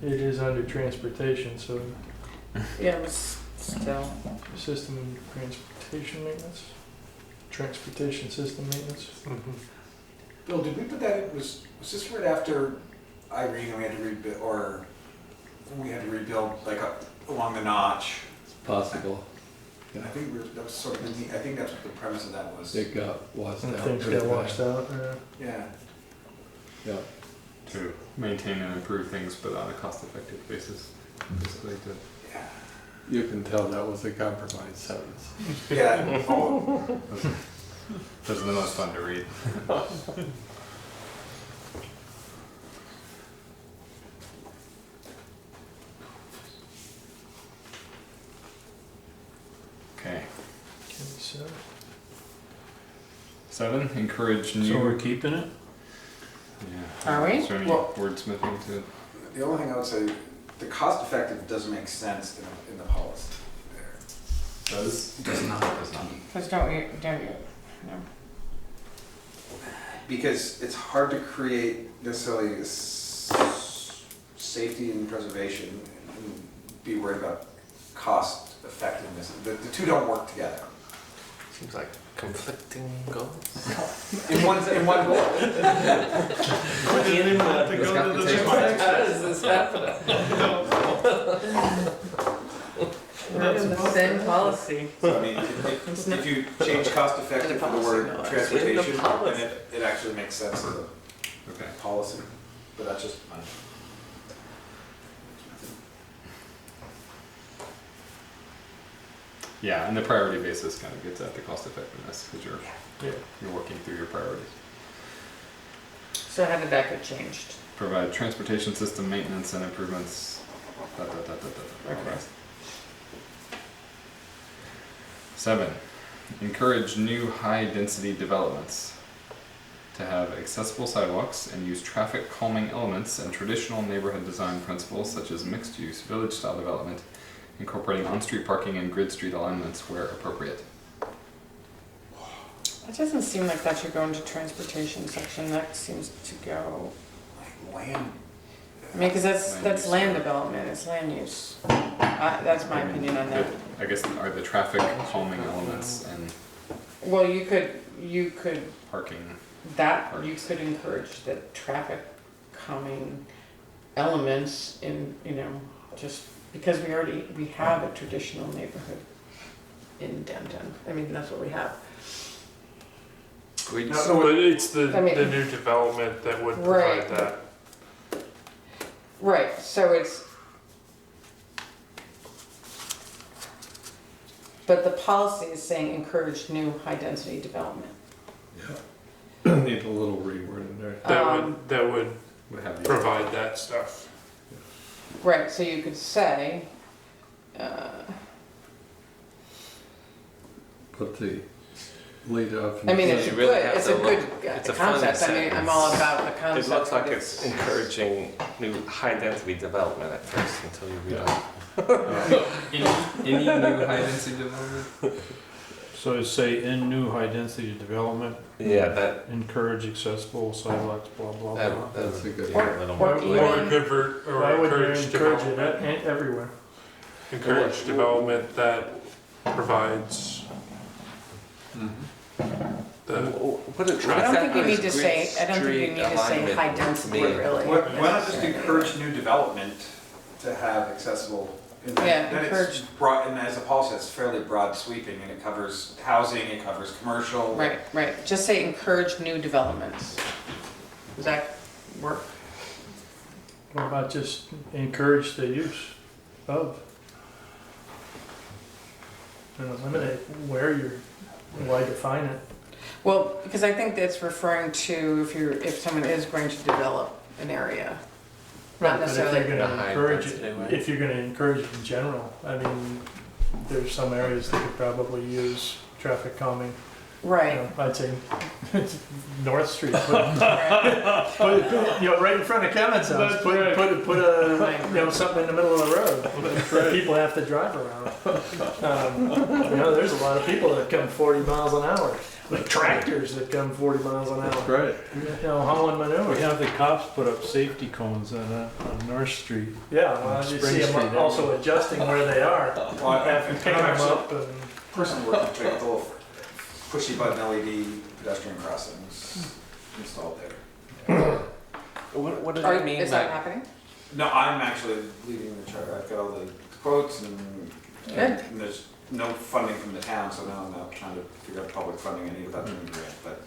It is under transportation, so Yeah, but still. system and transportation maintenance, transportation system maintenance. Mhm. Bill, did we put that in, was this right after Irene and we had to rebuild, or when we had to rebuild like up along the notch? It's possible. And I think that was sort of, I think that's what the premise of that was. It got washed And out. things pretty got bad. washed out, Yeah. Yeah. To maintain and improve things, but on a cost-effective basis. Basically, to Yeah. You can tell that was a compromise sentence. Yeah. Oh, those are the most fun to read. Okay. so. 7, encourage new. So we're keeping it? Yeah. Are we? Is there any Well- wordsmithing to it? the only thing I would say, the cost effective doesn't make sense in the policy there. Does? Does not. Because don't you, no. because it's hard to create necessarily safety and preservation and be worried about cost effectiveness. The two don't work together. Seems like conflicting goals. In one goal. How does this happen? We're in the same policy. So I mean, if you change cost effective for the word transportation, then it actually makes sense as a Okay. policy. But that's just mine. Yeah, and the priority basis kind of gets at the cost effectiveness because you're working through your priorities. So how did that get changed? Provide transportation system maintenance and improvements. Okay. 7. Encourage new high-density developments to have accessible sidewalks and use traffic calming elements and traditional neighborhood design principles such as mixed-use village-style development, incorporating on-street parking and grid street alignments where appropriate. That doesn't seem like that should go into transportation section. That seems to go, Like land. I mean, because Land that's use. land development, it's land use. That's my opinion on that. I guess are the traffic calming elements and Well, you could, parking. you could encourage the traffic calming elements in, just because we have a traditional neighborhood in downtown. I mean, that's what we have. We No, just, no, But it's the I mean- new development that would Right. provide that. Right, so it's, but the policy is saying encourage new high-density development. Yeah. Need a little reword in there. That would Would have the provide that stuff. Right, so you could say, Put the lead off. I mean, it's You really have it's to a good look- it's a fun concept. I mean, I'm all about the concept. it looks like but it's encouraging new high-density development at first until you realize. any new high density development. So say in new high-density development, Yeah, that, encourage accessible sidewalks, blah, blah, blah. That's a good Or- one. little or more even- clear. Or convert, or Why would you encourage encourage it development, everywhere? encourage development that provides the, What is- I don't think you what need to does say, grid I don't think you street need to say alignment high-density, mean? really. Why not just encourage new development to have accessible? And Yeah, then encourage. it's broad, and as a policy, it's fairly broad sweeping, and it covers housing, it covers commercial. Right, just say encourage new developments. Does that work? What about just encourage the use of? And eliminate why define it? Well, because I think that's referring to if someone is going to develop an area. Not But if necessarily- you're In a gonna high encourage density way. it, if you're gonna encourage it in general, I mean, there's some areas that could probably use traffic calming. Right. I'd say North Street, put, Right. right in front of Kevin's house, That's put right. put a, something in the middle of the road that people have to drive around. There's a lot of people that come 40 miles an hour, like tractors that come 40 miles an hour. Right. Hauling We manure. have the cops put up safety cones on North Street. Yeah, well, you Spring see them Street, also adjusting where they are. Well, Have to pick them up and. Person working to get the little pushy button LED pedestrian crossings installed there. What does that mean Is that by, happening? No, I'm actually leading the charge. I've got all the quotes and there's no funding from the town, so now I'm out trying to figure out public funding I need without doing a grant, but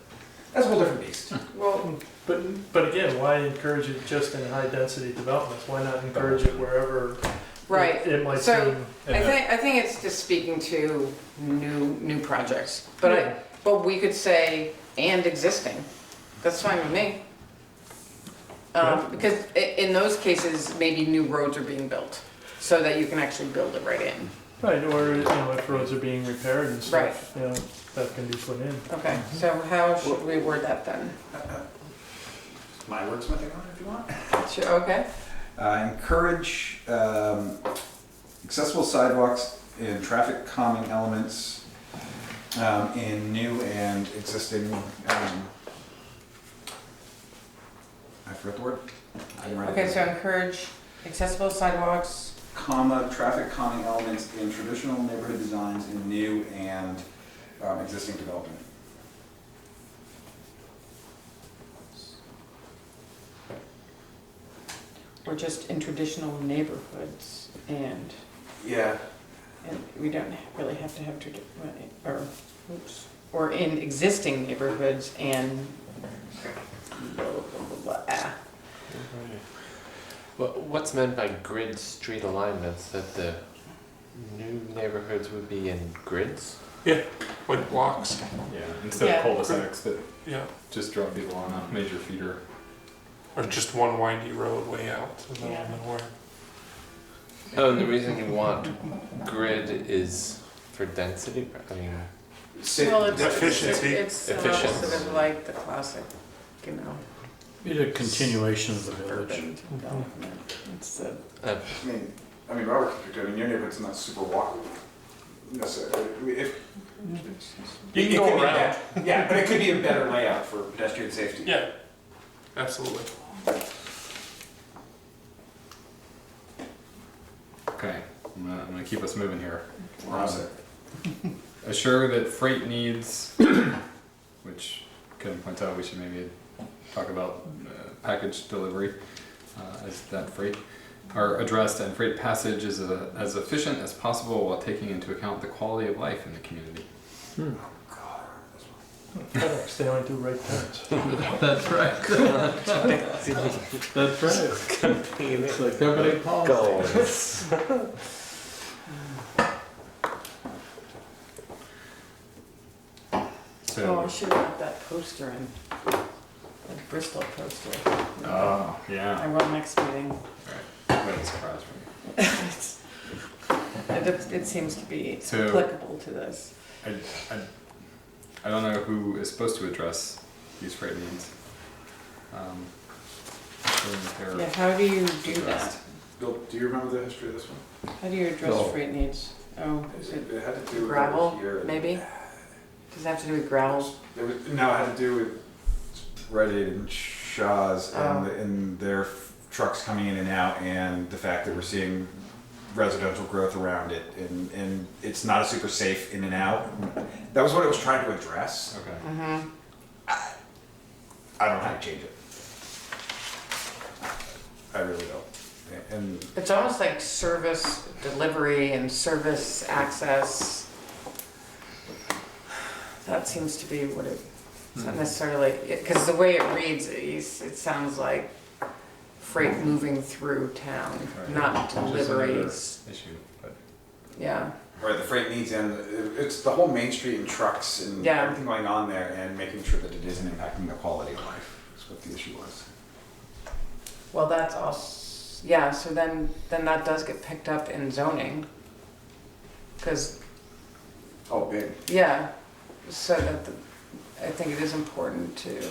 that's a whole different beast. Well, But again, why encourage it just in high density developments? Why not encourage it wherever right. it might So, seem? I think it's just speaking to new projects, but Yeah. but we could say and existing. That's fine with me. Because in those cases, maybe new roads are being built, so that you can actually build it right in. Right, or if roads are being repaired and stuff, that can be put in. Okay, so how should we word that then? My wordsmithing on it if you want. Sure, okay. Encourage accessible sidewalks and traffic calming elements in new and existing I forgot the word. I'm ready. Okay, so encourage accessible sidewalks. Comma, traffic calming elements in traditional neighborhood designs in new and existing development. Or just in traditional neighborhoods and Yeah. we don't really have to have, or in existing neighborhoods and blah, blah, blah, blah. Well, what's meant by grid street alignments? That the new neighborhoods would be in grids? Like blocks. Yeah, instead Yeah. of cul-de-sacs that Yeah. just drop people on a major feeder. Or just one windy road way out to the middle of nowhere. Oh, and the reason you want grid is for density? I mean, Well, it's Efficiency. It's Efficiency. sort of like the classic, you know, It's a continuation of the village. urban development. It's the I mean, Robert, your neighborhood's not super walkable necessarily. If You can it go could be around. yeah, but it could be a better layout for pedestrian safety. Yeah, absolutely. Okay, I'm gonna keep us moving here. Awesome. Assure that freight needs, which Kevin points out we should maybe talk about package delivery as that freight, are addressed and freight passage is as efficient as possible while taking into account the quality of life in the community. FedEx, they only do right turns. That's right. That's right. It's like company policy. Oh, I So, should have got that poster in, that Bristol poster. oh, yeah, I will next meeting. that was a surprise for me. It's- It seems to be So- applicable to this. I don't know who is supposed to address these freight needs. They're Yeah, how do you do that? addressed. Bill, do you remember the history of this one? How do you address No. freight needs? Oh, is it It had to do with gravel, over here. maybe? Does it have to do with gravel? No, it had to do with Rite Aid and Shaw's Oh. and their trucks coming in and out, and the fact that we're seeing residential growth around it, and it's not a super safe in and out. That was what it was trying to address. Okay. Mm-hmm. I don't know how to change it. I really don't. And It's almost like service delivery and service access. That seems to be what it's not necessarily, because the way it reads, it sounds like freight moving through town, Right. not Which is another deliveries. issue, but Yeah, right, the freight needs, and it's the whole Main Street and trucks and Yeah. everything going on there, and making sure that it isn't impacting the quality of life. Is what the issue was. well, that's also, yeah, so then that does get picked up in zoning. Because, Oh, big. yeah, so that, I think it is important to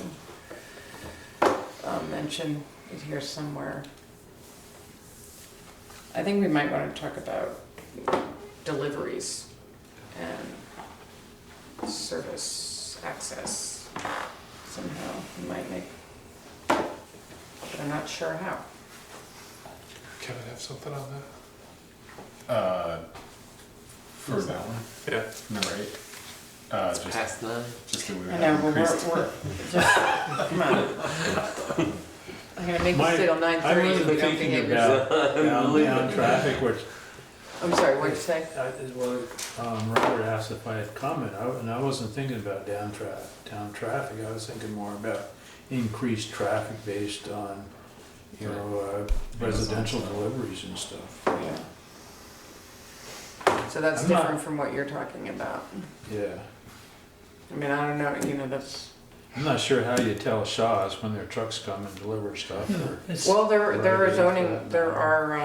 mention it here somewhere. I think we might want to talk about deliveries and service access somehow. We might make, but I'm not sure how. Kevin have something on that? for that one, Yeah. number 8. it's Just past 9. that we would I know, have but increased. we're just, come on. I'm gonna make this till I 9:30 if wasn't we don't thinking behave yourself. about downtown traffic, which, I'm sorry, what'd you say? well, Robert asked if I had comment, and I wasn't thinking about town traffic, I was thinking more about increased traffic based on, residential deliveries and stuff. Yeah. So that's I'm not- different from what you're talking about. Yeah, I mean, I don't know, that's, I'm not sure how you tell Shaw's when their trucks come and deliver stuff, or, well, there are Right, zoning, yeah. there are,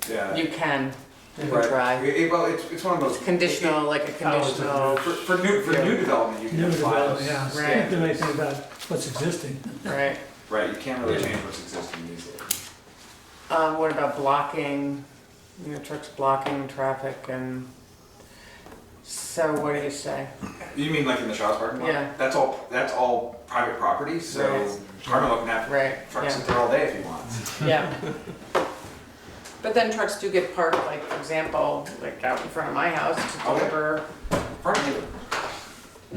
Yeah. you can Right. try. Well, it's one of those Conditional, like a conditional, for new development. You can New have files. development, yeah. Right. Can't do anything about what's existing. right? Right. You can't really change what's existing these days. What about blocking, trucks blocking traffic and, so what do you say? You mean like in the Shaw's parking lot? Yeah. That's all private property. So Right. Carmelo can have Right, trucks yeah. sit there all day if he wants. Yeah. But then trucks do get parked, like, for example, like out in front of my house to Okay. deliver, Front of you.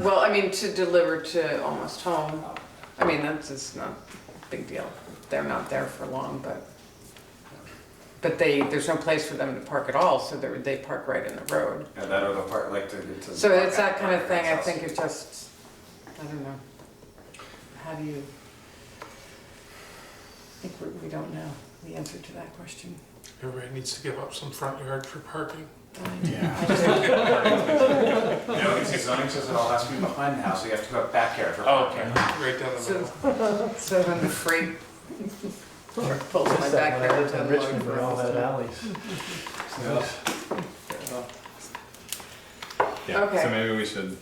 well, I mean, to deliver to almost home. I mean, that's just not a big deal. They're not there for long, but there's no place for them to park at all, so they park right in the road. Yeah, that or the part like to get to. So it's that kind of thing, I house. think it just, I don't know. How do you, I think we don't know the answer to that question. Everybody needs to give up some front yard for parking. Yeah. No, because zoning says it all has to be behind the house, so you have to go up backyard for Oh, parking. okay, right down the middle. So then the freight pulls my When I backyard lived to in unload Richmond, we all had for alleys. Yeah, Okay. so maybe we should,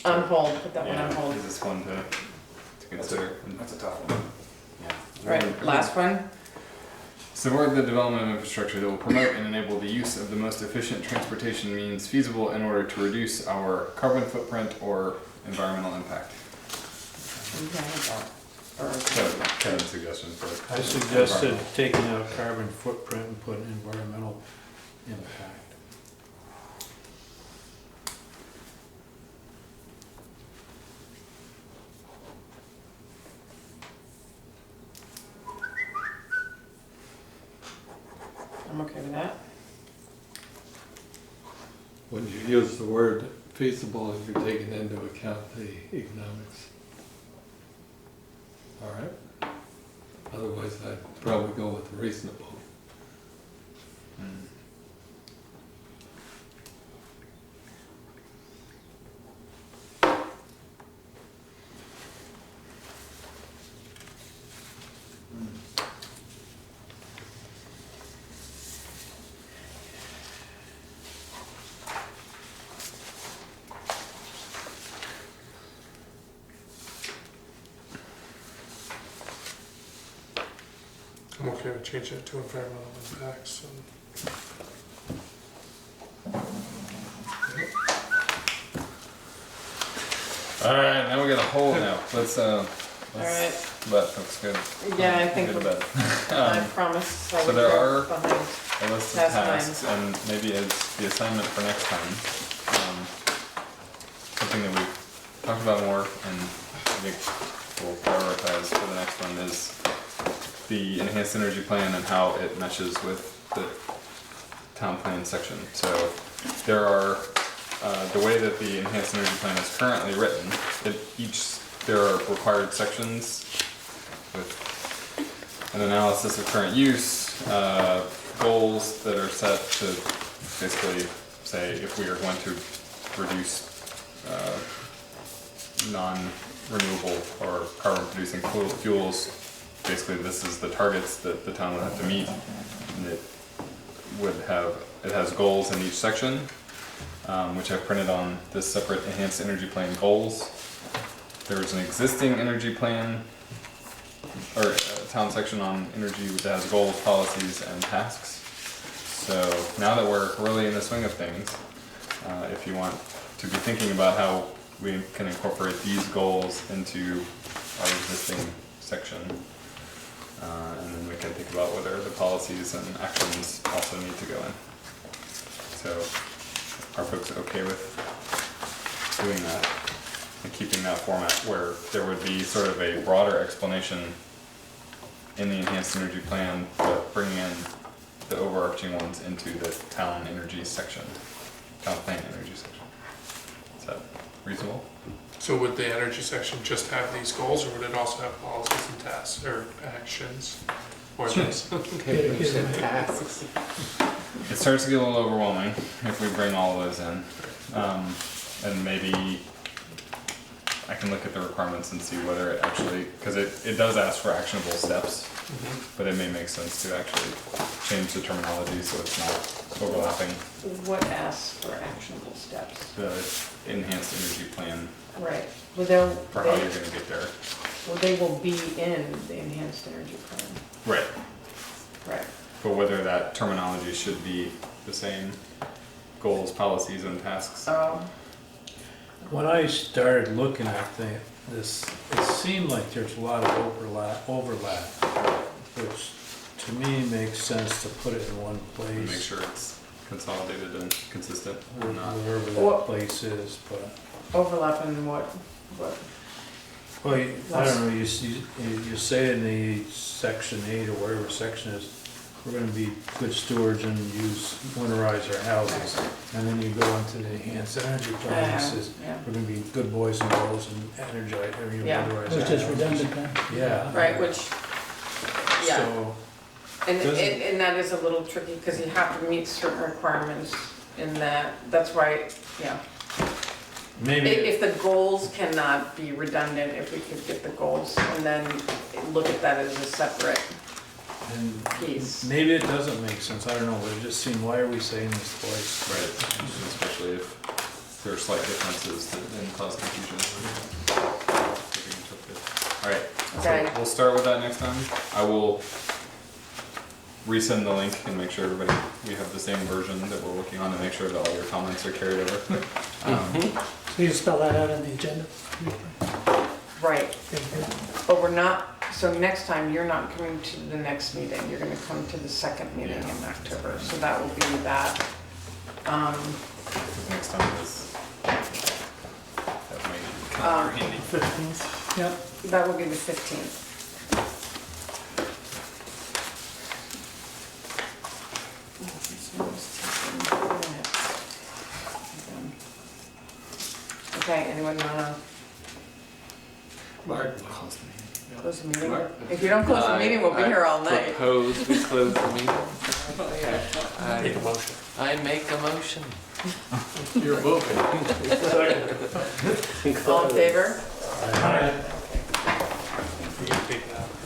On hold, put that one on yeah, hold. is this one to consider? That's a tough one. Yeah. Right, last one? Support the development of infrastructure that will promote and enable the use of the most efficient transportation means feasible in order to reduce our carbon footprint or environmental impact. So, Kevin's suggestion for. I suggested taking out carbon footprint and putting environmental impact. I'm okay with that. When you use the word feasible, you're taking into account the economics. All right? Otherwise, I'd probably go with reasonable. Mm. I'm okay with changing it to environmental impacts. Alright, now we got a hole now. Let's Alright, let folks go. yeah, I think go to bed. I Um, promised I so would there go are- behind. a list of Past tasks and maybe as the assignment for next time. Something that we've talked about more and I think we'll prioritize for the next one is the enhanced energy plan and how it meshes with the town plan section. So there are, the way that the enhanced energy plan is currently written, there are required sections with an analysis of current use, goals that are set to basically say if we are going to reduce non-renewable or carbon-producing fuels, basically this is the targets that the town would have to meet. And it has goals in each section, which I've printed on this separate enhanced energy plan goals. There's an existing energy plan or town section on energy that has goals, policies, and tasks. So now that we're really in the swing of things, if you want to be thinking about how we can incorporate these goals into our existing section, and then we can think about whether the policies and actions also need to go in. So are folks okay with doing that and keeping that format where there would be sort of a broader explanation in the enhanced energy plan, but bringing in the overarching ones into the town energy section, town plan energy section? Is that reasonable? So would the energy section just have these goals, or would it also have policies and tasks, or actions? Or this? It starts to get a little overwhelming if we bring all of those in. And maybe I can look at the requirements and see whether it actually, because it does ask for actionable steps, but it may make sense to actually change the terminology so it's not overlapping. What asks for actionable steps? The enhanced energy plan Right, well, for how you're gonna get there. they will be in the enhanced energy plan. Right. Right. But whether that terminology should be the same, goals, policies, and tasks. Oh, When I started looking at it seemed like there's a lot of overlap, which to me makes sense to put it in one Make place, sure it's consolidated and consistent and not. wherever Well- that place is, but. Overlap in what? Well, I don't know, you say in the section 8 or whatever section is, we're gonna be good stewards and winterize our houses. And then you go into the enhanced energy plan, it says, Yeah. we're gonna be good boys and girls and energize, Yeah. winterize our It's houses. just redundant then. Yeah. Right, which, yeah, So, and doesn't- and that is a little tricky, because you have to meet certain requirements in that, that's why, yeah. maybe, If the goals cannot be redundant, if we could get the goals and then look at that as a separate and piece. maybe it doesn't make sense, I don't know, but it just seemed, why are we saying this twice? Right, especially if there are slight differences that then cause confusion. Alright, Okay. so we'll start with that next time. I will resend the link and make sure everybody, we have the same version that we're working on to make sure that all your comments are carried over. So you spell that out on the agenda? Right, Okay, good. but we're not, so next time, you're not coming to the next meeting, you're gonna come to the second meeting in October, so that will be that. Next time is, that might be kind of handy. 15th. Yep. That will be the 15th. Okay, anyone wanna Mark, close the meeting? If you don't close the meeting, we'll be here all night. Propose we close the meeting. Make a motion. I make a motion. You're moving. All in favor?